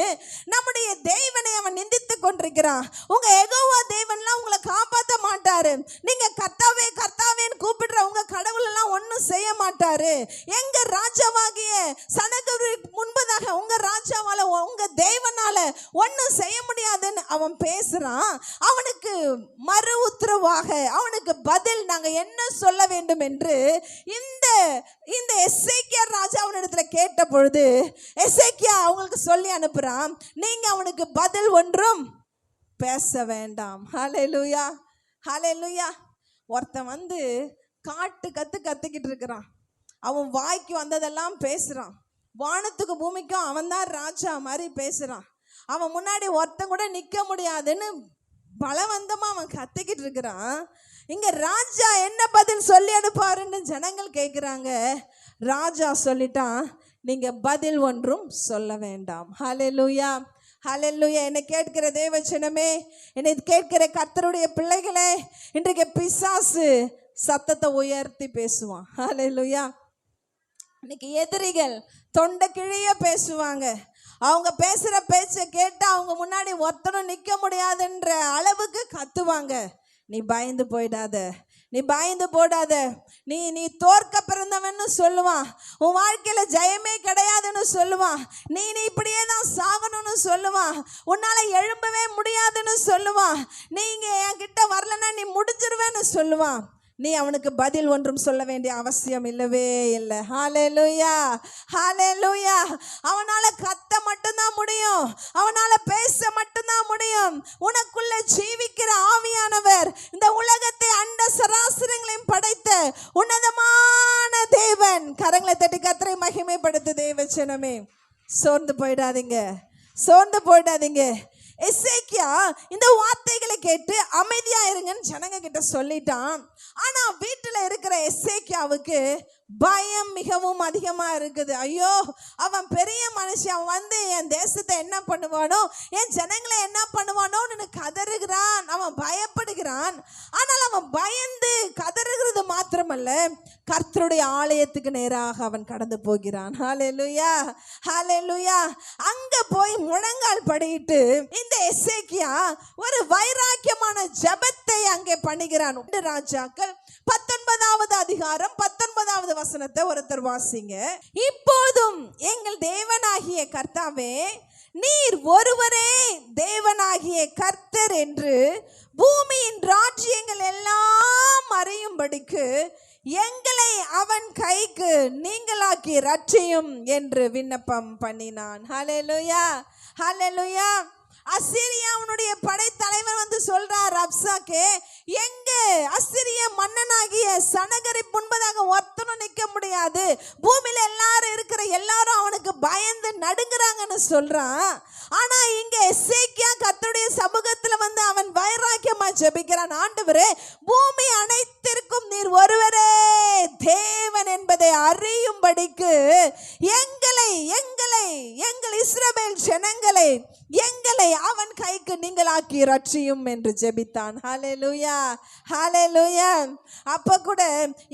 நம்முடைய தேவனை அவன் நிந்தித்து கொண்டிருக்கிறான். உங்க யெகோவா தேவன்லாம் உங்களை காப்பாற்ற மாட்டாரு. நீங்க கர்த்தாவே கர்த்தாவேன்னு கூப்பிடுற உங்க கடவுள் எல்லாம் ஒன்னும் செய்ய மாட்டாரு. எங்க ராஜாவாகிய சனகரிப் முன்பதாக உங்க ராஜாவால உங்க தேவனால ஒன்னும் செய்ய முடியாதுன்னு அவன் பேசுறான். அவனுக்கு மறு உத்தரவாக அவனுக்கு பதில் நாங்க என்ன சொல்ல வேண்டும் என்று இந்த எசேக்கியா ராஜா அவனிடத்துல கேட்ட பொழுது எசேக்கியா அவங்களுக்கு சொல்லி அனுப்புறான், நீங்க அவனுக்கு பதில் ஒன்றும் பேச வேண்டாம். ஹல்லேலூயா, ஹல்லேலூயா. ஒருத்தன் காட்டு கத்துக்கிட்டு இருக்கிறான். அவன் வாய்க்கு வந்ததெல்லாம் பேசுறான். வானத்துக்கு பூமிக்கும் அவன் தான் ராஜா மாதிரி பேசுறான். அவன் முன்னாடி ஒருத்தன் கூட நிக்க முடியாதுன்னு பலவந்தமா அவன் கத்திக்கிட்டு இருக்கிறான். இங்க ராஜா என்ன பதில் சொல்லி அனுப்பாருன்னு ஜனங்கள் கேட்கிறாங்க. ராஜா சொல்லிட்டான், நீங்க பதில் ஒன்றும் சொல்ல வேண்டாம். ஹல்லேலூயா, ஹல்லேலூயா. என்னை கேட்கிற தேவஜனமே, என்னை கேட்கிற கர்த்தருடைய பிள்ளைகளே, இன்றைக்கு பிசாசு சத்தத்தை உயர்த்தி பேசுவான். ஹல்லேலூயா. இன்னைக்கு எதிரிகள் தொண்டை கிழிய பேசுவாங்க. அவங்க பேசுற பேச்சை கேட்டு அவங்க முன்னாடி ஒருத்தனும் நிக்க முடியாதுன்ற அளவுக்கு கத்துவாங்க. நீ பயந்து போயிடாத, நீ பயந்து போடாத. நீ தோற்க பிறந்தவன்னு சொல்லுவான். உன் வாழ்க்கையில ஜெயமே கிடையாதுன்னு சொல்லுவான். நீ இப்படியே தான் சாகணும்னு சொல்லுவான். உன்னால எழும்பவே முடியாதுன்னு சொல்லுவான். நீங்க என்கிட்ட வரலன்னா நீ முடிஞ்சிருவேன்னு சொல்லுவான். நீ அவனுக்கு பதில் ஒன்றும் சொல்ல வேண்டிய அவசியம் இல்லவே இல்லை. ஹல்லேலூயா, ஹல்லேலூயா. அவனால கத்த மட்டும்தான் முடியும், அவனால பேச மட்டும்தான் முடியும். உனக்குள்ள ஜீவிக்கிற ஆவியானவர் இந்த உலகத்தை அண்ட சராசரங்களையும் படைத்த உன்னதமான தேவன். கரங்களை தட்டி கர்த்தரை மகிமைப்படுத்து தேவஜனமே. சோர்ந்து போயிடாதீங்க, சோர்ந்து போயிடாதீங்க. எசேக்கியா இந்த வார்த்தைகளை கேட்டு அமைதியா இருங்கன்னு ஜனங்க கிட்ட சொல்லிட்டான். ஆனா வீட்டுல இருக்கிற எசேக்கியாவுக்கு பயம் மிகவும் அதிகமா இருக்குது. ஐயோ, அவன் பெரிய மனுஷன், அவன் வந்து என் தேசத்தை என்ன பண்ணுவானோ, என் ஜனங்களை என்ன பண்ணுவானோன்னு கதறுகிறான். அவன் பயப்படுகிறான். ஆனால் அவன் பயந்து கதறுகிறது மாத்திரமல்ல, கர்த்தருடைய ஆலயத்துக்கு நேராக அவன் கடந்து போகிறான். ஹல்லேலூயா, ஹல்லேலூயா. அங்க போய் முழங்கால் படியிட்டு இந்த எசேக்கியா ஒரு வைராக்கியமான ஜெபத்தை அங்கே பண்ணுகிறான். ராஜாக்கள் 19வது அதிகாரம் 19வது வசனத்தை ஒருத்தர் வாசிங்க. இப்போதும் எங்கள் தேவனாகிய கர்த்தாவே, நீர் ஒருவரே தேவனாகிய கர்த்தர் என்று பூமியின் ராஜ்யங்கள் எல்லாம் அறியும்படிக்கு எங்களை அவன் கைக்கு நீங்களாக்கி ரட்சியும் என்று விண்ணப்பம் பண்ணினான். ஹல்லேலூயா, ஹல்லேலூயா. அசீரியாவுடைய படைத்தலைவர் வந்து சொல்றார் ரப்சாக்கே, எங்க அசீரிய மன்னனாகிய சனகரிப் முன்பதாக ஒருத்தனும் நிக்க முடியாது, பூமியில எல்லாரும் இருக்கிற எல்லாரும் அவனுக்கு பயந்து நடுங்குறாங்கன்னு சொல்றான். ஆனா இங்க எசேக்கியா கர்த்தருடைய சமூகத்துல வந்து அவன் வைராக்கியமா ஜெபிக்கிறான். ஆண்டவரே, பூமி அனைத்திற்கும் நீர் ஒருவரே தேவன் என்பதை அறியும்படிக்கு எங்களை எங்களை எங்கள் இஸ்ரவேல் ஜனங்களை எங்களை அவன் கைக்கு நீங்களாக்கி ரட்சியும் என்று ஜெபித்தான். ஹல்லேலூயா, ஹல்லேலூயா. அப்ப கூட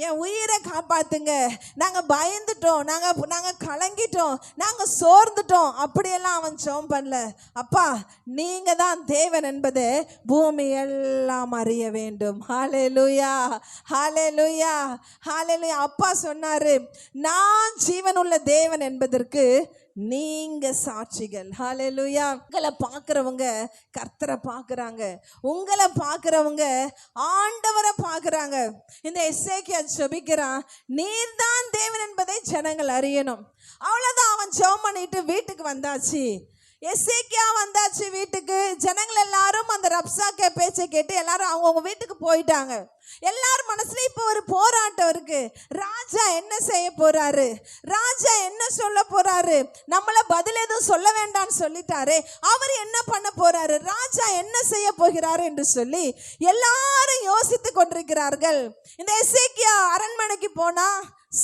என் உயிரை காப்பாத்துங்க, நாங்க பயந்துட்டோம், நாங்க கலங்கிட்டோம், நாங்க சோர்ந்துட்டோம், அப்படியெல்லாம் அவன் ஜெபம் பண்ணல. அப்பா, நீங்க தான் தேவன் என்பதை பூமி எல்லாம் அறிய வேண்டும். ஹல்லேலூயா, ஹல்லேலூயா, ஹல்லேலூயா. அப்பா சொன்னாரு, நான் ஜீவனுள்ள தேவன் என்பதற்கு நீங்க சாட்சிகள். ஹல்லேலூயா. உங்களை பார்க்கிறவங்க கர்த்தரை பார்க்கறாங்க, உங்களை பார்க்கிறவங்க ஆண்டவரை பார்க்கறாங்க. இந்த எசேக்கியா ஜெபிக்கிறான், நீர்தான் தேவன் என்பதை ஜனங்கள் அறியணும். அவ்வளவுதான். அவன் ஜெபம் பண்ணிட்டு வீட்டுக்கு வந்தாச்சு. எசேக்கியா வந்தாச்சு வீட்டுக்கு. ஜனங்கள் எல்லாரும் அந்த ரப்சாக்கே பேச்சை கேட்டு எல்லாரும் அவங்கவுங்க வீட்டுக்கு போயிட்டாங்க. எல்லாரும் மனசுல இப்ப ஒரு போராட்டம் இருக்கு. ராஜா என்ன செய்ய போறாரு, ராஜா என்ன சொல்ல போறாரு, நம்மள பதில் எதுவும் சொல்ல வேண்டாம்னு சொல்லிட்டாரு, அவர் என்ன பண்ண போறாரு, ராஜா என்ன செய்ய போகிறாரு என்று சொல்லி எல்லாரும் யோசித்து கொண்டிருக்கிறார்கள். இந்த எசேக்கியா அரண்மனைக்கு போனா,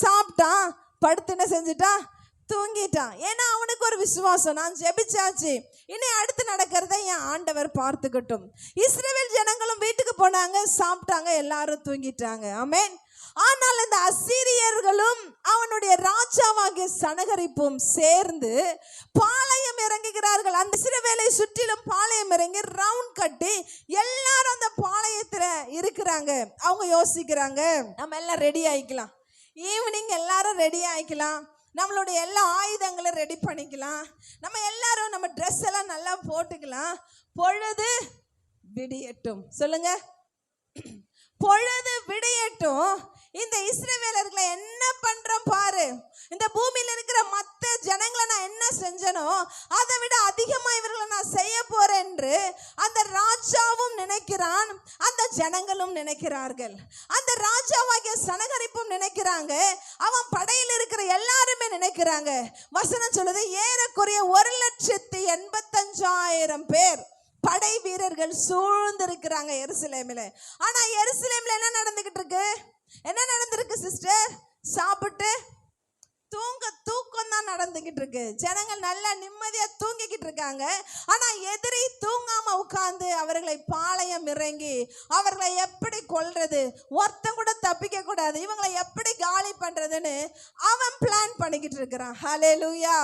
சாப்பிட்டான், படுத்து என்ன செஞ்சுட்டான், தூங்கிட்டான். ஏன்னா அவனுக்கு ஒரு விசுவாசம், நான் ஜெபிச்சாச்சு, இனி அடுத்து நடக்கிறத என் ஆண்டவர் பார்த்துக்கட்டும். இஸ்ரவேல் ஜனங்களும் வீட்டுக்கு போனாங்க, சாப்பிட்டாங்க, எல்லாரும் தூங்கிட்டாங்க. ஆமென். ஆனால் இந்த அசீரியர்களும் அவனுடைய ராஜாவாகிய சனகரிப்பும் சேர்ந்து பாளையம் இறங்குகிறார்கள். அந்த இஸ்ரவேலை சுற்றிலும் பாளையம் இறங்கி ரவுண்ட் கட்டி எல்லாரும் அந்த பாளையத்துல இருக்கிறாங்க. அவங்க யோசிக்கிறாங்க, நம்ம எல்லாம் ரெடி ஆயிக்கலாம், ஈவினிங் எல்லாரும் ரெடி ஆயிக்கலாம், நம்மளுடைய எல்லா ஆயுதங்களும் ரெடி பண்ணிக்கலாம், நம்ம எல்லாரும் நம்ம ட்ரெஸ் எல்லாம் நல்லா போட்டுக்கலாம், பொழுது விடியட்டும். சொல்லுங்க, பொழுது விடியட்டும். இந்த இஸ்ரவேலர்களை என்ன பண்றோம் பாரு, இந்த பூமியில இருக்கிற மற்ற ஜனங்களை நான் என்ன செஞ்சனோ அதை விட அதிகமா இவர்களை நான் செய்ய போறேன் என்று அந்த ராஜாவும் நினைக்கிறான், அந்த ஜனங்களும் நினைக்கிறார்கள். அந்த ராஜாவாகிய சனகரிப்பும் நினைக்கிறாங்க, அவன் படையில் இருக்கிற எல்லாருமே நினைக்கிறாங்க. வசனம் சொல்லுது, ஏறக்குறைய 1,85,000 பேர் படை வீரர்கள் சூழ்ந்திருக்கிறாங்க எருசலேமில். ஆனா எருசலேமில் என்ன நடந்துகிட்டு இருக்கு, என்ன நடந்திருக்கு சிஸ்டர்? சாப்பிட்டு தூக்கம் தான் நடந்துகிட்டு இருக்கு. ஜனங்கள் நல்லா நிம்மதியா தூங்கிக்கிட்டு இருக்காங்க. ஆனா எதிரி தூங்காம உட்கார்ந்து அவர்களை பாளையம் இறங்கி அவர்களை எப்படி கொல்றது, ஒருத்தன் கூட தப்பிக்க கூடாது, இவங்களை எப்படி காலி பண்றதுன்னு அவன் பிளான் பண்ணிக்கிட்டு இருக்கிறான். ஹல்லேலூயா,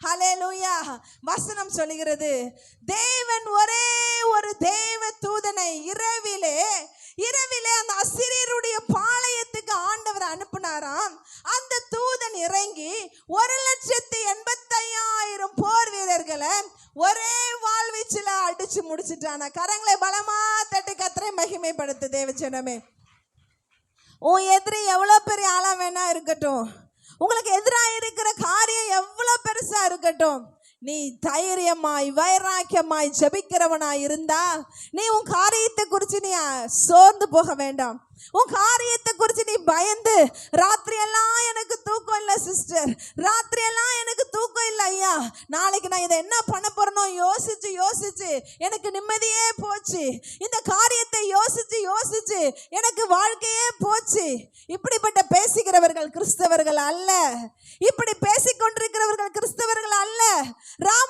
ஹல்லேலூயா. வசனம் சொல்லுகிறது, தேவன் ஒரே ஒரு தேவ தூதனை இரவிலே அந்த அசீரியருடைய பாளையத்துக்கு ஆண்டவர் அனுப்பினாராம். அந்த தூதன் இறங்கி 1,85,000 போர் வீரர்களை ஒரே வாழ்வீச்சில் அடிச்சு முடிச்சுட்டான. கரங்களை பலமா தட்டி கர்த்தரை மகிமைப்படுத்து தேவஜனமே. உன் எதிரி எவ்வளவு பெரிய ஆளா வேணா இருக்கட்டும், உங்களுக்கு எதிராக இருக்கிற காரியம் எவ்வளவு பெருசா இருக்கட்டும், நீ தைரியமாய் வைராக்கியமாய் ஜெபிக்கிறவனாய் இருந்தா நீ உன் காரியத்தை குறித்து நீ சோர்ந்து போக வேண்டாம். உன் காரியத்தை குறித்து நீ பயந்து ராத்திரி எல்லாம் எனக்கு தூக்கம் இல்லை சிஸ்டர், ராத்திரி எல்லாம் எனக்கு தூக்கம் இல்லை ஐயா, நாளைக்கு நான் இதை என்ன பண்ண போறேனோ யோசிச்சு யோசிச்சு எனக்கு நிம்மதியே போச்சு, இந்த காரியத்தை யோசிச்சு யோசிச்சு எனக்கு வாழ்க்கையே போச்சு. இப்படிப்பட்ட பேசுகிறவர்கள் கிறிஸ்தவர்கள் அல்ல. இப்படி பேசிக்கொண்டிருக்கிறவர்கள் கிறிஸ்தவர்கள் அல்ல.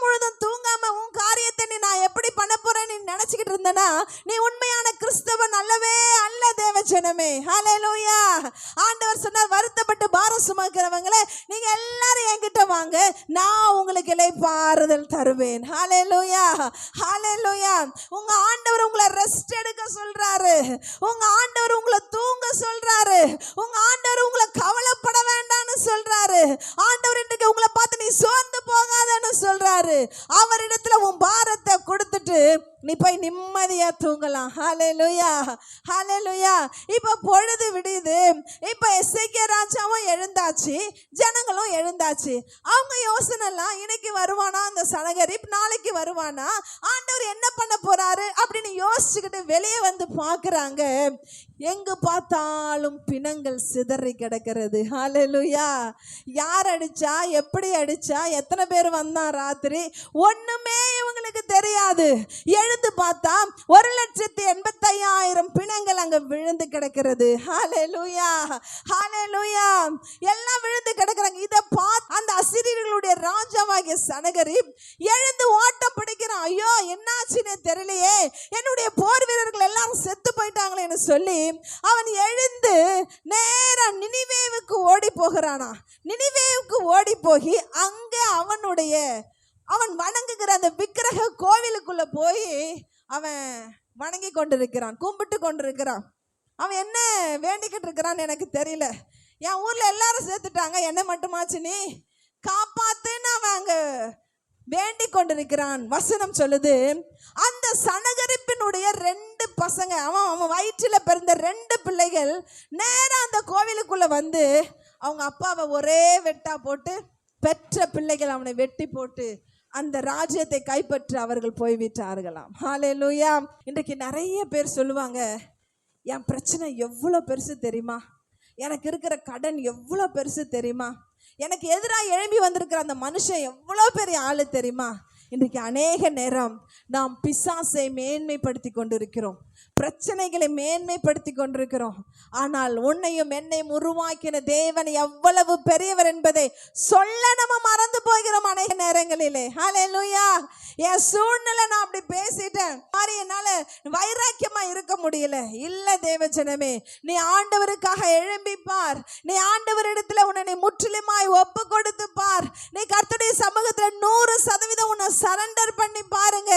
முழுதும் தூங்காம உன் காரியத்தை நீ நான் எப்படி பண்ண போறேன்னு நீ நினைச்சுக்கிட்டு இருந்தனா நீ உண்மையான கிறிஸ்தவன் அல்லவே அல்ல தேவஜனமே. ஹல்லேலூயா. ஆண்டவர் சொன்னார், வருத்தப்பட்டு பாரம் சுமக்கிறவங்களே நீங்க எல்லாரும் என்கிட்ட வாங்க, நான் உங்களுக்கு இளைப்பாறுதல் தருவேன். ஹல்லேலூயா, ஹல்லேலூயா. உங்க ஆண்டவர் உங்களை ரெஸ்ட் எடுக்க சொல்றாரு. உங்க ஆண்டவர் உங்களை தூங்க சொல்றாரு. உங்க ஆண்டவர் உங்களை கவலைப்பட வேண்டாம்னு சொல்றாரு. ஆண்டவர் இன்றைக்கு உங்களை பார்த்து நீ சோர்ந்து போகாதன்னு சொல்றாரு. அவரிடத்துல உன் பாரத்தை கொடுத்துட்டு நீ போய் நிம்மதியா தூங்கலாம். ஹல்லேலூயா, ஹல்லேலூயா. இப்ப பொழுது விடியுது. இப்ப எசேக்கியா ராஜாவும் எழுந்தாச்சு, ஜனங்களும் எழுந்தாச்சு. அவங்க யோசனை எல்லாம் இன்னைக்கு வருவானா அந்த சனகரிப், நாளைக்கு வருவானா, ஆண்டவர் என்ன பண்ண போறாரு அப்படின்னு யோசிச்சுக்கிட்டு வெளியே வந்து பாக்குறாங்க. எங்கு பார்த்தாலும் பிணங்கள் சிதறி கிடக்கிறது. ஹல்லேலூயா. யார் அடிச்சா, எப்படி அடிச்சா, எத்தனை பேர் வந்தா ராத்திரி, ஒண்ணுமே இவங்களுக்கு தெரியாது. எழுந்து பார்த்தா 1,85,000 பிணங்கள் அங்க விழுந்து கிடக்கிறது. ஹல்லேலூயா, ஹல்லேலூயா. எல்லாம் விழுந்து கிடக்குறாங்க. இதை பார்த்து அந்த அசிரியர்களுடைய ராஜாவாகிய சனகரிப் எழுந்து ஓட்டம் பிடிக்கிறான். ஐயோ என்னாச்சுன்னு தெரியலையே, என்னுடைய போர் வீரர்கள் எல்லாரும் செத்து போயிட்டாங்களேன்னு சொல்லி அவன் எழுந்து நேரா நினிவேவுக்கு ஓடி போகிறானா. நினிவேவுக்கு ஓடி போய் அங்கே அவன் வணங்குகிற அந்த விக்கிரக கோவிலுக்குள்ள போய் அவன் வணங்கி கொண்டிருக்கிறான், கும்பிட்டு கொண்டிருக்கிறான். அவன் என்ன வேண்டிக்கிட்டு இருக்கிறான்னு எனக்கு தெரியல. என் ஊர்ல எல்லாரும் சேர்த்துட்டாங்க, என்ன மட்டுமாச்சு நீ காப்பாத்துன்னு அவன் அங்க வேண்டிக் கொண்டிருக்கிறான். வசனம் சொல்லுது, அந்த சனகரிப்பினுடைய 2 பசங்க, அவன் வயிற்றில் பிறந்த 2 பிள்ளைகள் நேரா அந்த கோவிலுக்குள்ள வந்து அவங்க அப்பாவை ஒரே வெட்டா போட்டு, பெற்ற பிள்ளைகள் அவனை வெட்டி போட்டு அந்த ராஜ்யத்தை கைப்பற்ற அவர்கள் போய்விட்டார்களாம். ஹல்லேலூயா. இன்றைக்கு நிறைய பேர் சொல்லுவாங்க, என் பிரச்சனை எவ்வளோ பெருசு தெரியுமா, எனக்கு இருக்கிற கடன் எவ்வளோ பெருசு தெரியுமா, எனக்கு எதிராக எழும்பி வந்திருக்கிற அந்த மனுஷன் எவ்வளோ பெரிய ஆளு தெரியுமா. இன்றைக்கு அநேக நேரம் நாம் பிசாசை மேன்மைப்படுத்தி கொண்டிருக்கிறோம், பிரச்சனைகளை மேன்மைப்படுத்தி கொண்டிருக்கிறோம். ஆனால் உன்னையும் என்னையும் உருவாக்கின தேவன் எவ்வளவு பெரியவர் என்பதை சொல்ல நம்ம மறந்து போகிறோம் அநேக நேரங்களிலே. ஹல்லேலூயா. என் சூழ்நிலை நான் அப்படி பேசிட்டேன், மாதிரி என்னால வைராக்கியமா இருக்க முடியல. இல்ல தேவஜனமே, நீ ஆண்டவருக்காக எழும்பிப்பார். நீ ஆண்டவரிடத்துல உன்னை நீ முற்றிலுமாய் ஒப்பு கொடுத்து பார். நீ கர்த்தருடைய சமூகத்துல 100% உன்னை சரண்டர் பண்ணி பாருங்க.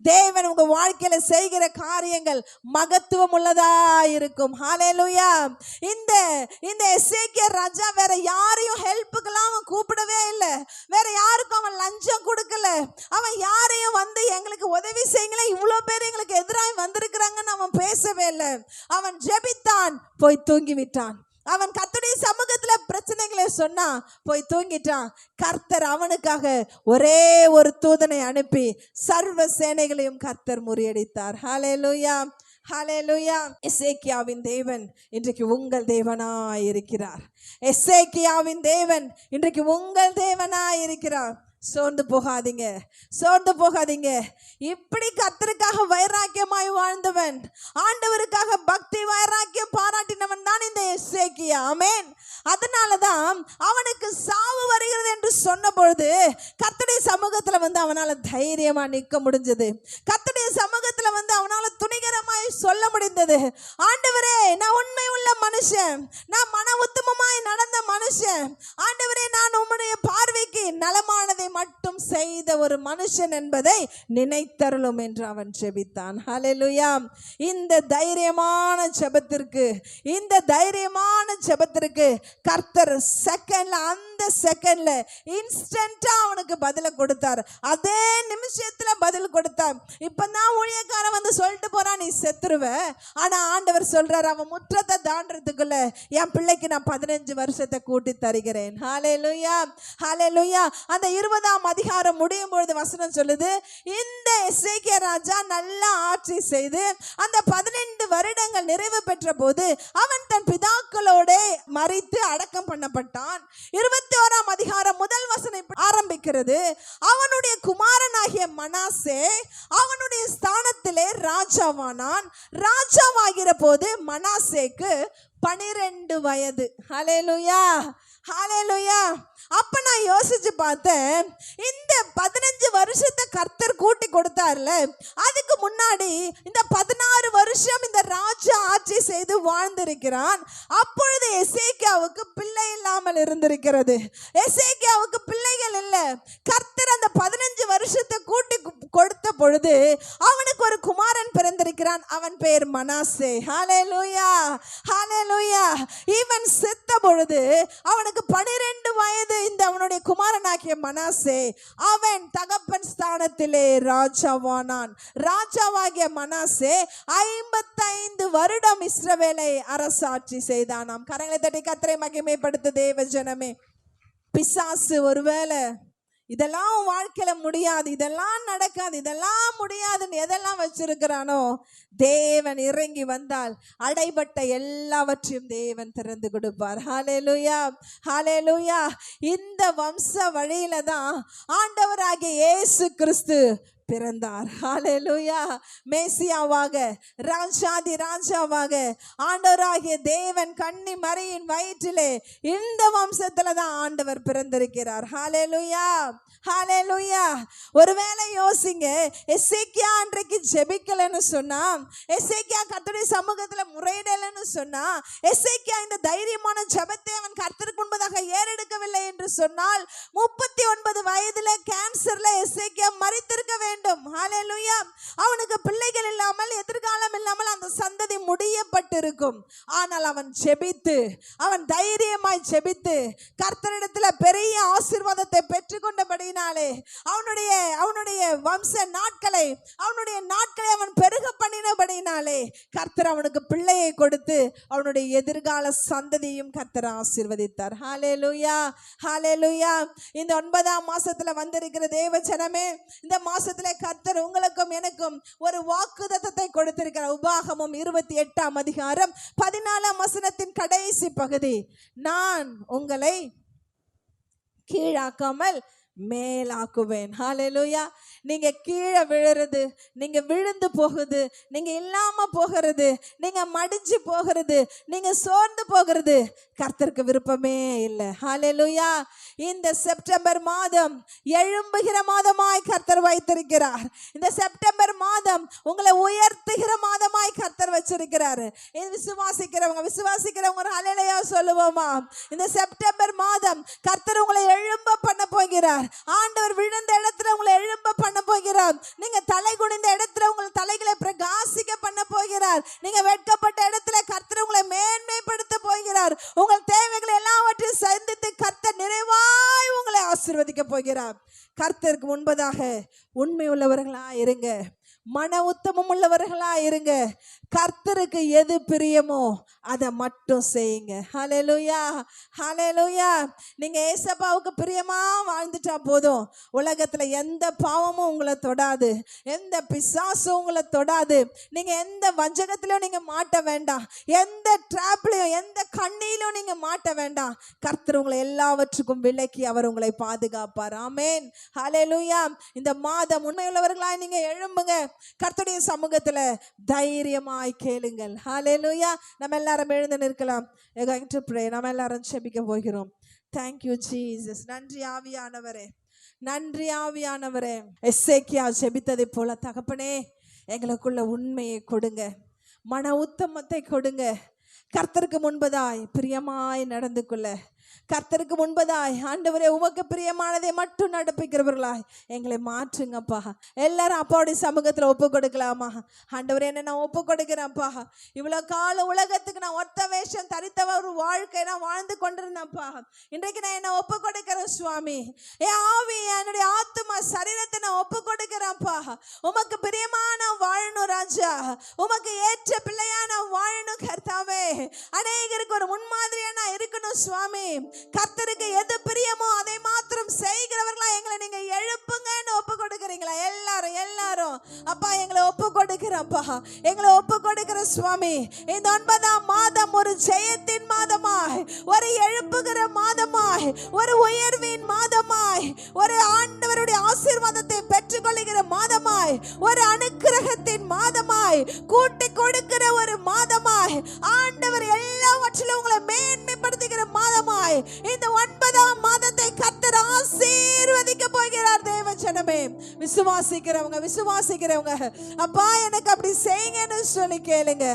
தேவன் உங்க வாழ்க்கையில செய்கிற காரியங்கள் மகத்துவம் உள்ளதா இருக்கும். ஹல்லேலூயா. இந்த எசேக்கியா ராஜா வேற யாரையும் ஹெல்ப்புக்கெல்லாம் அவன் கூப்பிடவே இல்லை. வேற யாருக்கும் அவன் லஞ்சம் கொடுக்கல. அவன் யாரையும் வந்து எங்களுக்கு உதவி செய்யுங்களேன், இவ்வளோ பேர் எங்களுக்கு எதிராக வந்திருக்கிறாங்கன்னு அவன் பேசவே இல்லை. அவன் ஜெபித்தான், போய் தூங்கி விட்டான். அவன் கர்த்தருடைய சமூகத்துல பிரச்சனைகளை சொன்னா, போய் தூங்கிட்டான். கர்த்தர் அவனுக்காக ஒரே ஒரு தூதனை அனுப்பி சர்வ சேனைகளையும் கர்த்தர் முறியடித்தார். ஹல்லேலூயா, ஹல்லேலூயா. எசேக்கியாவின் தேவன் இன்றைக்கு உங்கள் தேவனாய் இருக்கிறார். எசேக்கியாவின் தேவன் இன்றைக்கு உங்கள் தேவனாய் இருக்கிறார். சோர்ந்து போகாதீங்க, சோர்ந்து போகாதீங்க. இப்படி கர்த்தருக்காக வைராக்கியமாய் வாழ்ந்தவன், ஆண்டவருக்காக பக்தி வைராக்கியம் பாராட்டினவன் தான் இந்த எசேக்கியா. ஆமென். அதனாலதான் அவனுக்கு சாவு வருகிறது என்று சொன்ன பொழுது கர்த்தருடைய சமூகத்துல வந்து அவனால தைரியமா நிற்க முடிஞ்சது. கர்த்தருடைய சமூகத்துல வந்து அவனால துணிகரமாய் சொல்ல முடிந்தது, ஆண்டவரே நான் உண்மை உள்ள மனுஷன், நான் மன உத்தமமாய் நடந்த மனுஷன், ஆண்டவரே நான் உம்முடைய பார்வைக்கு நலமானதை மட்டும் செய்த ஒரு மனுஷன் என்பதை நினைத்தருளும் என்று அவன் ஜெபித்தான். ஹல்லேலூயா. இந்த தைரியமான ஜெபத்திற்கு கர்த்தர் செகண்ட்ல, அந்த செகண்ட்ல இன்ஸ்டன்டா அவனுக்கு பதில கொடுத்தார். அதே நிமிஷத்துல பதில் கொடுத்தார். இப்பதான் ஊழியக்காரன் வந்து சொல்லிட்டு போறான், நீ செத்துருவேன். ஆனா ஆண்டவர் சொல்றாரு, அவன் முற்றத்தை தாண்டறதுக்குள்ள என் பிள்ளைக்கு நான் 15 வருஷத்தை கூட்டி தருகிறேன். ஹல்லேலூயா, ஹல்லேலூயா. அந்த 20ஆம் அதிகாரம் முடியும் பொழுது வசனம் சொல்லுது, இந்த எசேக்கியா ராஜா நல்லா ஆட்சி செய்து அந்த 12 வருடங்கள் நிறைவு பெற்ற போது அவன் தன் பிதாக்களோட மரித்து அடக்கம் பண்ணப்பட்டான். 21ஆம் அதிகாரம் முதல் வசனம் ஆரம்பிக்கிறது, அவனுடைய குமாரனாகிய மனாசே அவனுடைய ஸ்தானத்திலே ராஜாவானான். ராஜாவாகிற போது மனாசேக்கு 12 வயது. ஹல்லேலூயா, ஹல்லேலூயா. அப்ப நான் யோசிச்சு பார்த்தேன், இந்த 15 வருஷத்தை கர்த்தர் கூட்டி கொடுத்தார்ல, அதுக்கு முன்னாடி இந்த 16 வருஷம் இந்த ராஜா ஆட்சி செய்து வாழ்ந்திருக்கிறான். அப்பொழுது எசேக்கியாவுக்கு பிள்ளை இல்லாமல் இருந்திருக்கிறது. எசேக்கியாவுக்கு பிள்ளைகள் இல்லை. கர்த்தர் அந்த 15 வருஷத்தை கூட்டி கொடுத்த பொழுது அவனுக்கு ஒரு குமாரன் பிறந்திருக்கிறான். அவன் பெயர் மனாசே. ஹல்லேலூயா, ஹல்லேலூயா. இவன் செத்த பொழுது அவனுக்கு 12 வயது. இந்த அவனுடைய குமாரனாகிய மனாசே அவன் தகப்பன் ஸ்தானத்திலே ராஜாவானான். ராஜாவாகிய மனாசே 55 வருடம் இஸ்ரவேலை அரசாட்சி செய்தானாம். கரங்களை தட்டி கர்த்தரை மகிமைப்படுத்து தேவ ஜனமே. பிசாசு ஒருவேளை இதெல்லாம் வாழ்க்கையில முடியாது, இதெல்லாம் நடக்காது, இதெல்லாம் முடியாதுன்னு எதெல்லாம் வச்சிருக்கிறானோ, தேவன் இறங்கி வந்தால் அடைபட்ட எல்லாவற்றையும் தேவன் திறந்து கொடுப்பார். ஹல்லேலூயா, ஹல்லேலூயா. இந்த வம்ச வழியில தான் ஆண்டவராகிய இயேசு கிறிஸ்து பிறந்தார். ஹல்லேலூயா. மேசியாவாக, ராஜாதி ராஜாவாக ஆண்டவராகிய தேவன் கன்னி மரியின் வயிற்றிலே இந்த வம்சத்துல தான் ஆண்டவர் பிறந்திருக்கிறார். ஹல்லேலூயா, ஹல்லேலூயா. ஒருவேளை யோசிங்க, எசேக்கியா அன்றைக்கு ஜெபிக்கலன்னு சொன்னா, எசேக்கியா கர்த்தருடைய சமூகத்துல முறையிடலன்னு சொன்னா, எசேக்கியா இந்த தைரியமான ஜெபத்தை அவன் கர்த்தருக்கு முன்பதாக ஏறெடுக்கவில்லை என்று சொன்னால், 39 வயதுல கேன்சர்ல எசேக்கியா மரித்திருக்க வேண்டும். ஹல்லேலூயா. அவனுக்கு பிள்ளைகள் இல்லாமல், எதிர்காலம் இல்லாமல் அந்த சந்ததி முடியப்பட்டிருக்கும். ஆனால் அவன் ஜெபித்து, அவன் தைரியமாய் ஜெபித்து கர்த்தரிடத்துல பெரிய ஆசீர்வாதத்தை பெற்றுக்கொண்டபடினாலே அவனுடைய வம்ச நாட்களை அவன் பெருக பண்ணினபடினாலே கர்த்தர் அவனுக்கு பிள்ளையை கொடுத்து அவனுடைய எதிர்கால சந்ததியும் கர்த்தர் ஆசீர்வதித்தார். ஹல்லேலூயா, ஹல்லேலூயா. இந்த 9ஆம் மாசத்துல வந்திருக்கிற தேவ ஜனமே, இந்த மாசத்துல கர்த்தர் உங்களுக்கும் எனக்கும் ஒரு வாக்குத்தத்தத்தை கொடுத்திருக்கிறார். உபாகமம் 28ஆம் அதிகாரம் 14ஆம் வசனத்தின் கடைசி பகுதி, நான் உங்களை கீழாக்காமல் மேலாக்குவேன். ஹல்லேலூயா. நீங்க கீழே விழுறது, நீங்க விழுந்து போகுது, நீங்க இல்லாம போகிறது, நீங்க மடிஞ்சு போகிறது, நீங்க சோர்ந்து போகிறது கர்த்தருக்கு விருப்பமே இல்லை. ஹல்லேலூயா. இந்த செப்டம்பர் மாதம் எழும்புகிற மாதமாய் கர்த்தர் வைத்திருக்கிறார். இந்த செப்டம்பர் மாதம் உங்களை உயர்த்துகிற மாதமாய் கர்த்தர் வச்சிருக்கிறார். விசுவாசிக்கிறவங்க ஹல்லேலூயா சொல்லுவோமா? இந்த செப்டம்பர் மாதம் கர்த்தர் உங்களை எழும்ப பண்ண போகிறார். ஆண்டவர் விழுந்த இடத்துல உங்களை எழும்ப பண்ண போகிறார். நீங்க தலை குனிந்த இடத்துல உங்கள் தலைகளை பிரகாசிக்க பண்ண போகிறார். நீங்க வெட்கப்பட்ட இடத்துல கர்த்தர் உங்களை மேன்மைப்படுத்த போகிறார். உங்கள் தேவைகளை எல்லாவற்றையும் சந்தித்து கர்த்தர் நிறைவாய் உங்களை ஆசீர்வதிக்க போகிறார். கர்த்தருக்கு முன்பதாக உண்மை உள்ளவர்களா இருங்க, மன உத்தமம் உள்ளவர்களா இருங்க. கர்த்தருக்கு எது பிரியமோ அதை மட்டும் செய்யுங்க. ஹல்லேலூயா, ஹல்லேலூயா. நீங்க ஏசப்பாவுக்கு பிரியமா வாழ்ந்துட்டா போதும். உலகத்துல எந்த பாவமும் உங்களை தொடாது, எந்த பிசாசும் உங்களை தொடாது. நீங்க எந்த வஞ்சகத்திலும் நீங்க மாட்ட வேண்டாம், எந்த டிராப்லயும் எந்த கண்ணியிலும் நீங்க மாட்ட வேண்டாம். கர்த்தர் உங்களை எல்லாவற்றுக்கும் விலக்கி அவர் உங்களை பாதுகாப்பார். ஆமென், ஹல்லேலூயா. இந்த மாதம் உண்மையுள்ளவர்களாய் நீங்க எழும்புங்க. கர்த்தருடைய சமூகத்துல தைரியமாய் கேளுங்கள். ஹல்லேலூயா. நம்ம எல்லாரும் எழுந்து நிற்கலாம். நம்ம எல்லாரும் ஜெபிக்க போகிறோம். Thank you Jesus. நன்றி ஆவியானவரே, நன்றி ஆவியானவரே. எசேக்கியா ஜெபித்ததை போல தகப்பனே எங்களுக்குள்ள உண்மையை கொடுங்க, மன உத்தமத்தை கொடுங்க. கர்த்தருக்கு முன்பதாய் பிரியமாய் நடந்து கொள்ள கர்த்தருக்கு முன்பதாய் ஆண்டவரே உமக்கு பிரியமானதை மட்டும் நடப்பிக்கிறவர்களாய் எங்களை மாற்றுங்கப்பா. எல்லாரும் அப்பாவுடைய சமூகத்தில் ஒப்பு கொடுக்கலாமா? ஆண்டவரே என்ன நான் ஒப்பு கொடுக்கிறேன்ப்பா. இவ்வளோ கால உலகத்துக்கு நான் ஒத்த வேஷம் தரித்த ஒரு வாழ்க்கை நான் வாழ்ந்து கொண்டிருந்தேன்ப்பா. இன்றைக்கு நான் என்ன ஒப்பு கொடுக்கிறேன் சுவாமி. என் ஆவி என்னுடைய ஆத்துமா சரீரத்தை நான் ஒப்பு கொடுக்கிறேன்ப்பா. உமக்கு பிரியமான வாழணும் ராஜா, உமக்கு ஏற்ற பிள்ளையா நான் வாழணும் கர்த்தாவே. அநேகருக்கு ஒரு முன்மாதிரியா நான் இருக்கணும் சுவாமி. கர்த்தருக்கு எது பிரியமோ அதை மாத்திரம் செய்கிறவர்களா எங்களை நீங்க எழுப்புங்கன்னு ஒப்பு கொடுக்குறீங்களா? எல்லாரும் அப்பா எங்களை ஒப்பு கொடுக்கிறப்பா, எங்களை ஒப்பு கொடுக்கிற சுவாமி. இந்த 9ஆம் மாதம் ஒரு ஜெயத்தின் மாதமாய், ஒரு எழுப்புகிற மாதமாய், ஒரு உயர்வின் மாதமாய், ஒரு ஆண்டவருடைய ஆசீர்வாதத்தை பெற்றுக்கொள்ளுகிற மாதமாய், ஒரு அனுக்கிரகத்தின் மாதமாய், கூட்டி கொடுக்கிற ஒரு மாதமாய், ஆண்டவர் எல்லாவற்றிலும் உங்களை மேன்மைப்படுத்துகிற மாதமாய் இந்த 9ஆம் மாதத்தை கர்த்தர் ஆசீர்வதிக்க போகிறார். தேவ ஜனமே, விசுவாசிக்கிறவங்க அப்பா எனக்கு அப்படி செய்யுங்கன்னு சொல்லி கேளுங்க.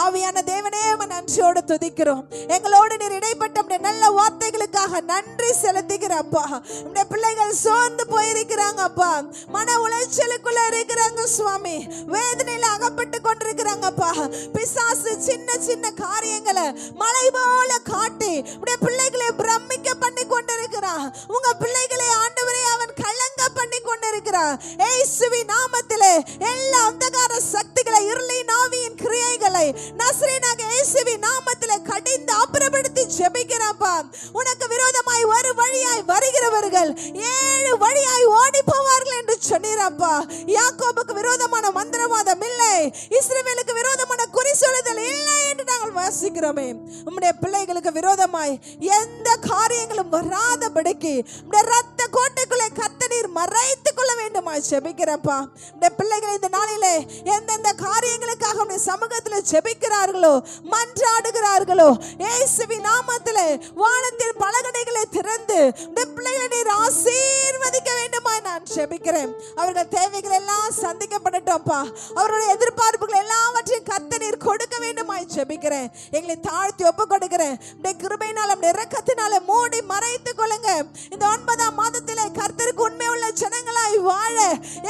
ஆவியான தேவனே நன்றியோடு துதிக்கிறோம். எங்களோடு நீர் இடைப்பட்ட நல்ல வார்த்தைகளுக்காக நன்றி செலுத்துகிற அப்பா. நம்முடைய பிள்ளைகள் சோர்ந்து போயிருக்கிறாங்க அப்பா, மன உளைச்சலுக்குள்ள இருக்கிறாங்க சுவாமி, வேதனையில அகப்பட்டு கொண்டிருக்கிறாங்கப்பா. பிசாசு சின்ன சின்ன காரியங்களை மலை போல காட்டி உடைய பிள்ளைகளை பிரமிக்க பண்ணி கொண்டிருக்கிறான். உங்க பிள்ளைகளை ஆண்டவரே அவன் கலங்க பண்ணி கொண்டிருக்கிறான். இயேசுவின் நாமத்திலே எல்லா அந்தகார சக்திகளை, இருளின் ஆவியின் கிரியைகளை நசரேயனாகிய இயேசுவின் நாமத்திலே கடிந்து அப்புறப்படுத்தி ஜெபிக்கிறப்பா. உனக்கு விரோதமாய் ஒரு வழியாய் வருகிறவர்கள் 7 வழியாய் ஓடி போவார்கள் என்று சொன்னீரப்பா. யாக்கோபுக்கு விரோதமான மந்திரவாதம் இல்லை, இஸ்ரவேலுக்கு விரோதமான குறி சொல்லுதல் இல்லை என்று நாங்கள் வாசிக்கிறோமே. உம்முடைய பிள்ளைகளுக்கு விரோதமாய் எந்த காரியங்களும் வராதபடிக்கு உம்முடைய இரத்த கோட்டைக்குள்ளே கர்த்தர் மறைத்துக் கொள்ள வேண்டுமா ஜெபிக்கிறப்பா. உம்முடைய பிள்ளைகள் இந்த நாளிலே எந்தெந்த காரியங்களுக்காக உம்முடைய சமூகத்தில் ஜெபிக்கிறார்களோ, மன்றாடுகிறார்களோ, இயேசுவின் நாமத்திலே வானத்தின் பலகடைகளை திறந்து உம்முடைய பிள்ளைகளை நீர் ஆசீர்வதிக்க வேண்டுமா நான் ஜெபிக்கிறேன். அவர்கள் தேவைகள் எல்லாம் சந்திக்கப்படட்டும்ப்பா. அவருடைய எதிர்பார்ப்புகள் எல்லாவற்றையும் கர்த்தர் நீர் கொடுக்க வேண்டுமாய் ஜெபிக்கிறேன். எங்களை தாழ்த்தி ஒப்பு கொடுக்கிறேன். உம்முடைய கிருபையினால, உம்முடைய இரக்கத்தினால மூடி மறைத்துக் கொள்ளுங்க. இந்த 9ஆம் மாதத்திலே கர்த்தருக்கு உண்மை உள்ள ஜனங்களாய் வாழ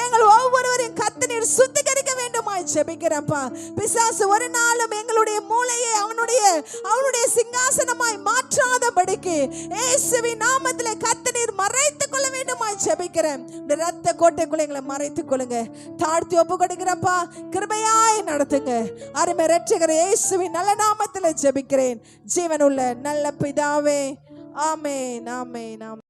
எங்கள் ஒவ்வொருவரையும் கர்த்தர் நீர் சுத்திகரிக்க வேண்டுமாய் ஜெபிக்கிறேன்ப்பா. பிசாசு ஒரு நாளும் எங்களுடைய மூளையை அவனுடைய சிங்காசனமாய் மாற்றாதபடிக்கு இயேசுவின் நாமத்திலே கர்த்தர் நீர் மறைத்துக் கொள்ள வேண்டுமாய் ஜெபிக்கிறேன். இரத்த கோட்டைக்குள்ள எங்களை மறைத்துக் கொள்ளுங்க. தாழ்த்தி ஒப்பு கொடுக்கிறப்பா, கிருபையாய் நடத்துங்க. அருமை இரட்சகர் இயேசுவின் நல்ல நாமத்திலே ஜெபிக்கிறேன் ஜீவனுள்ள நல்ல பிதாவே. ஆமென், ஆமென், ஆமென்.